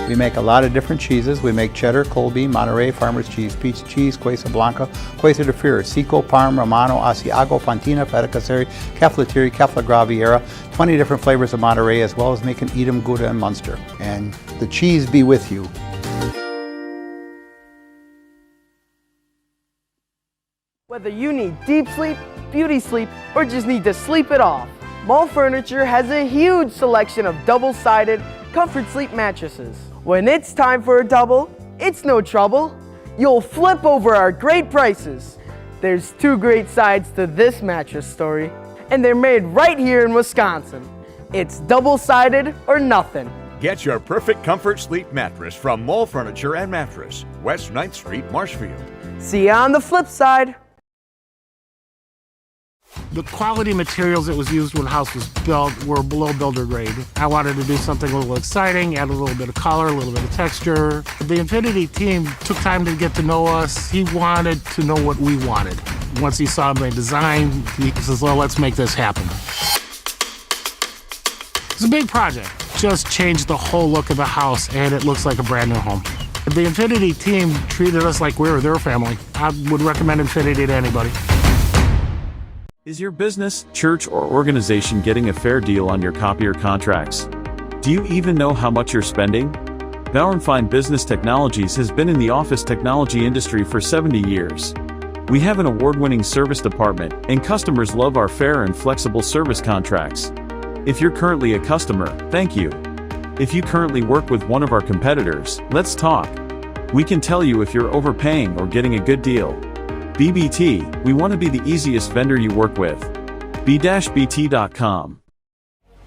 We make a lot of different cheeses. We make cheddar, Colby, Monterey, Farmer's Cheese, Peach Cheese, Quesa Blanca, Quesa de Fure, Seco, Parm, Romano, Asiago, Fontina, Feta Caseri, Caflatiri, Cafla Graviera, 20 different flavors of Monterey, as well as making Edam, Gouda, and Munster. And the cheese be with you. Whether you need deep sleep, beauty sleep, or just need to sleep it off, Mall Furniture has a huge selection of double-sided comfort sleep mattresses. When it's time for a double, it's no trouble. You'll flip over our great prices. There's two great sides to this mattress story, and they're made right here in Wisconsin. It's double-sided or nothing. Get your perfect comfort sleep mattress from Mall Furniture and Mattress, West 9th Street, Marshfield. See you on the flip side. The quality materials that was used when the house was built were below builder grade. I wanted to do something a little exciting, add a little bit of color, a little bit of texture. The Infinity team took time to get to know us. He wanted to know what we wanted. Once he saw my design, he says, well, let's make this happen. It's a big project. Just changed the whole look of the house, and it looks like a brand new home. The Infinity team treated us like we were their family. I would recommend Infinity to anybody. Is your business, church, or organization getting a fair deal on your copier contracts? Do you even know how much you're spending? Bauer & Fine Business Technologies has been in the office technology industry for 70 years. We have an award-winning service department, and customers love our fair and flexible service contracts. If you're currently a customer, thank you. If you currently work with one of our competitors, let's talk. We can tell you if you're overpaying or getting a good deal. BBT, we want to be the easiest vendor you work with. b-bt.com.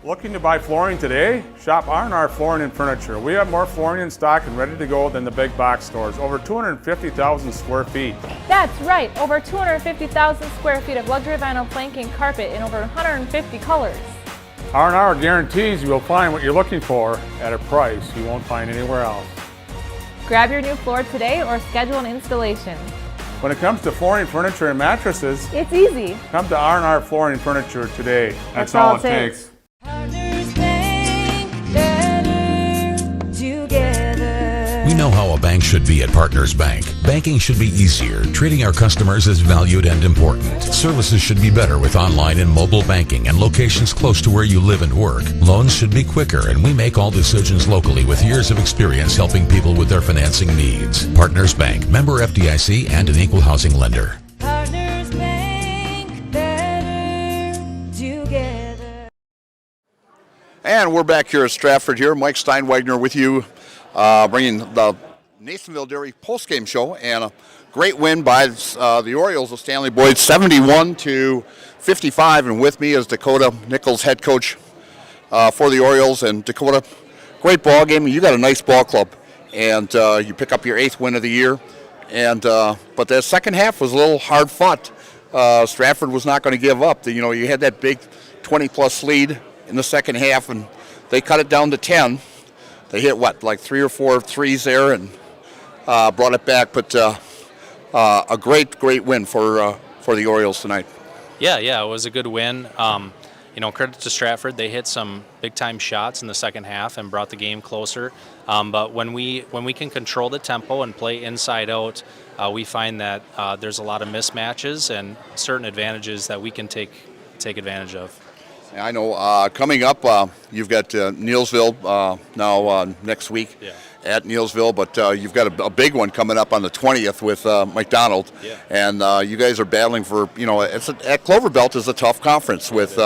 Looking to buy flooring today? Shop R&R Flooring and Furniture. We have more flooring in stock and ready to go than the big box stores. Over 250,000 square feet. That's right, over 250,000 square feet of luxury vinyl planking carpet in over 150 colors. R&R guarantees you will find what you're looking for at a price you won't find anywhere else. Grab your new floor today or schedule an installation. When it comes to flooring, furniture, and mattresses, it's easy. Come to R&R Flooring and Furniture today. That's all it takes. We know how a bank should be at Partners Bank. Banking should be easier. Treating our customers as valued and important. Services should be better with online and mobile banking and locations close to where you live and work. Loans should be quicker, and we make all decisions locally with years of experience helping people with their financing needs. Partners Bank, member FDIC, and an equal housing lender. Partners Bank, better together. And we're back here at Stratford here. Mike Steinwagner with you. Bringing the Nasonville Dairy postgame show, and a great win by the Orioles of Stanley-Boyd, 71-55. And with me is Dakota Nichols, head coach for the Orioles. And Dakota, great ball game. You got a nice ball club, and you pick up your 8th win of the year. And but the second half was a little hard fought. Stratford was not going to give up. You had that big 20-plus lead in the second half, and they cut it down to 10. They hit, like 3 or 4 threes there and brought it back. But a great win for the Orioles tonight. Yeah, it was a good win. Credit to Stratford. They hit some big-time shots in the second half and brought the game closer. But when we can control the tempo and play inside out, we find that there's a lot of mismatches and certain advantages that we can take advantage of. I know coming up, you've got Neilsville now next week at Neilsville, but you've got a big one coming up on the 20th with McDonald. Yeah. And you guys are battling for, at Cloverbelt is a tough conference with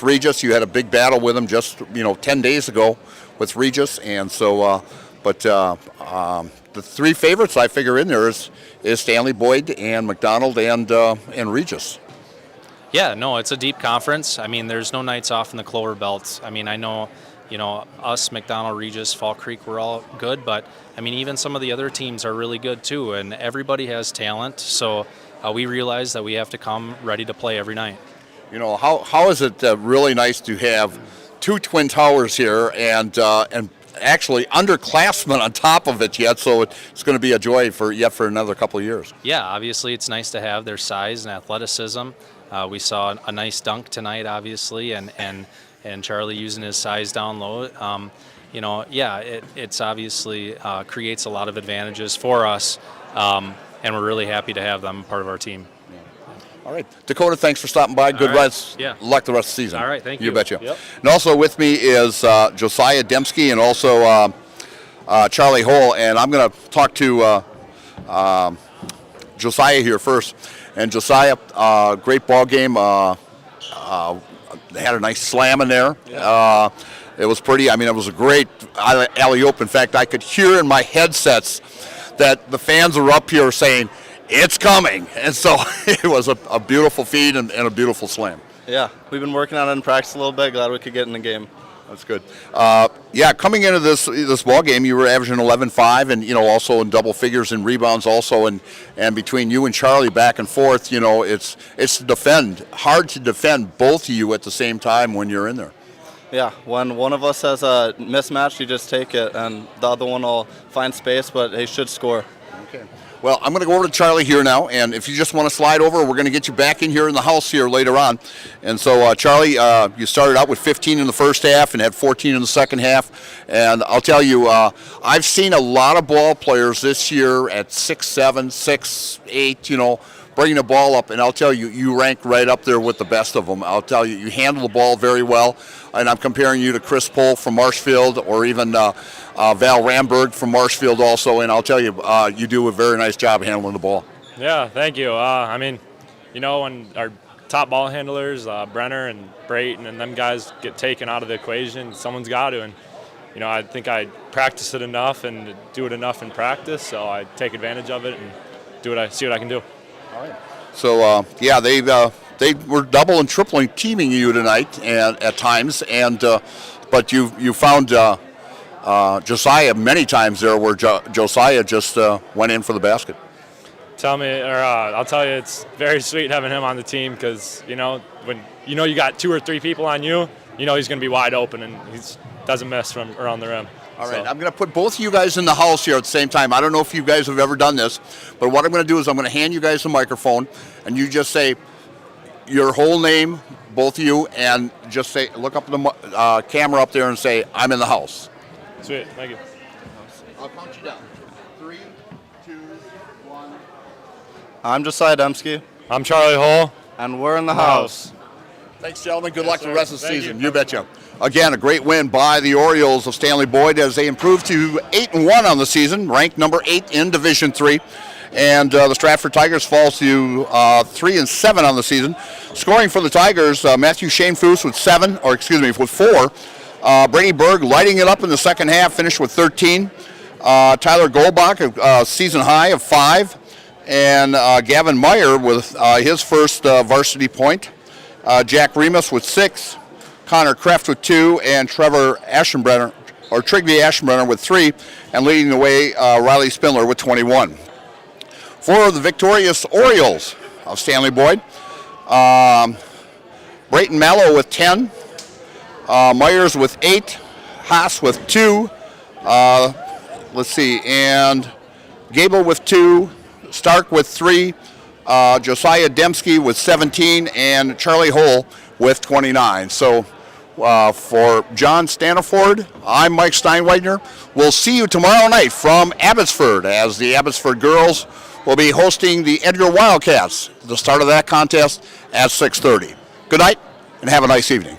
Regis. You had a big battle with them just, 10 days ago with Regis. And so, the 3 favorites I figure in there is Stanley-Boyd and McDonald and Regis. Yeah, no, it's a deep conference. I mean, there's no nights off in the Clover Belt. I mean, I know, us, McDonald, Regis, Fall Creek, we're all good, but I mean, even some of the other teams are really good too, and everybody has talent. So we realize that we have to come ready to play every night. How is it really nice to have 2 Twin Towers here and actually underclassmen on top of it yet? So it's going to be a joy for another couple of years. Yeah, obviously it's nice to have their size and athleticism. We saw a nice dunk tonight, obviously, and Charlie using his size down low. It's obviously creates a lot of advantages for us, and we're really happy to have them part of our team. All right, Dakota, thanks for stopping by. Good rest. Yeah. Luck the rest of the season. All right, thank you. You betcha. Yep. And also with me is Josiah Dembski and also Charlie Hole, and I'm going to talk to Josiah here first. And Josiah, great ball game. They had a nice slam in there. Yeah. It was pretty. I mean, it was a great alley-oop. In fact, I could hear in my headsets that the fans were up here saying, "It's coming." And so it was a beautiful feed and a beautiful slam. Yeah, we've been working on it in practice a little bit. Glad we could get in the game. That's good. Coming into this ball game, you were averaging 11-5, and also in double figures in rebounds, also, and between you and Charlie back and forth, it's hard to defend both of you at the same time when you're in there. Yeah, when one of us has a mismatch, you just take it, and the other one will find space, but he should score. Okay. Well, I'm going to go over to Charlie here now, and if you just want to slide over, we're going to get you back in here in the house here later on. And so, Charlie, you started out with 15 in the first half and had 14 in the second half. And I'll tell you, I've seen a lot of ball players this year at 6'7", 6'8", bringing the ball up, and I'll tell you, you rank right up there with the best of them. I'll tell you, you handle the ball very well, and I'm comparing you to Chris Pohl from Marshfield, or even Val Ramberg from Marshfield also, and I'll tell you, you do a very nice job handling the ball. Yeah, thank you. I mean, you know, when our top ball handlers, Brenner and Brayton and them guys get taken out of the equation, someone's got to, and you know, I think I practice it enough and do it enough in practice, so I take advantage of it and see what I can do. All right. So yeah, they were double and tripling teaming you tonight, and at times, and but you found Josiah many times there, where Josiah just went in for the basket. I'll tell you, it's very sweet having him on the team, because you know, when you know you got 2 or 3 people on you, you know he's going to be wide open, and he doesn't miss from around the rim. All right, I'm going to put both of you guys in the house here at the same time. I don't know if you guys have ever done this, but what I'm going to do is I'm going to hand you guys the microphone, and you just say your whole name, both of you, and just say, look up the camera up there and say, I'm in the house. Sweet, thank you. I'll count you down. 3, 2, 1. I'm Josiah Dembski. I'm Charlie Hull. And we're in the house. Thanks, gentlemen. Good luck the rest of the season. You betcha. Again, a great win by the Orioles of Stanley-Boyd as they improved to 8-1 on the season, ranked number 8 in Division III. And the Stratford Tigers fall to 3-7 on the season. Scoring for the Tigers, Matthew Shanefoos with 4. Brady Berg lighting it up in the second half, finished with 13. Tyler Goldbach, a season high of 5. And Gavin Meyer with his first varsity point. Jack Remus with 6. Connor Kreft with 2, and Trigby Aschenbrenner with 3, and leading the way, Riley Spindler with 21. For the victorious Orioles of Stanley-Boyd, Brayton Mallow with 10, Myers with 8, Haas with 2, and Gable with 2, Stark with 3, Josiah Dembski with 17, and Charlie Hull with 29. So for John Staniford, I'm Mike Steinweidner. We'll see you tomorrow night from Abbotsford, as the Abbotsford girls will be hosting the Edgar Wildcats. The start of that contest at 6:30. Good night, and have a nice evening.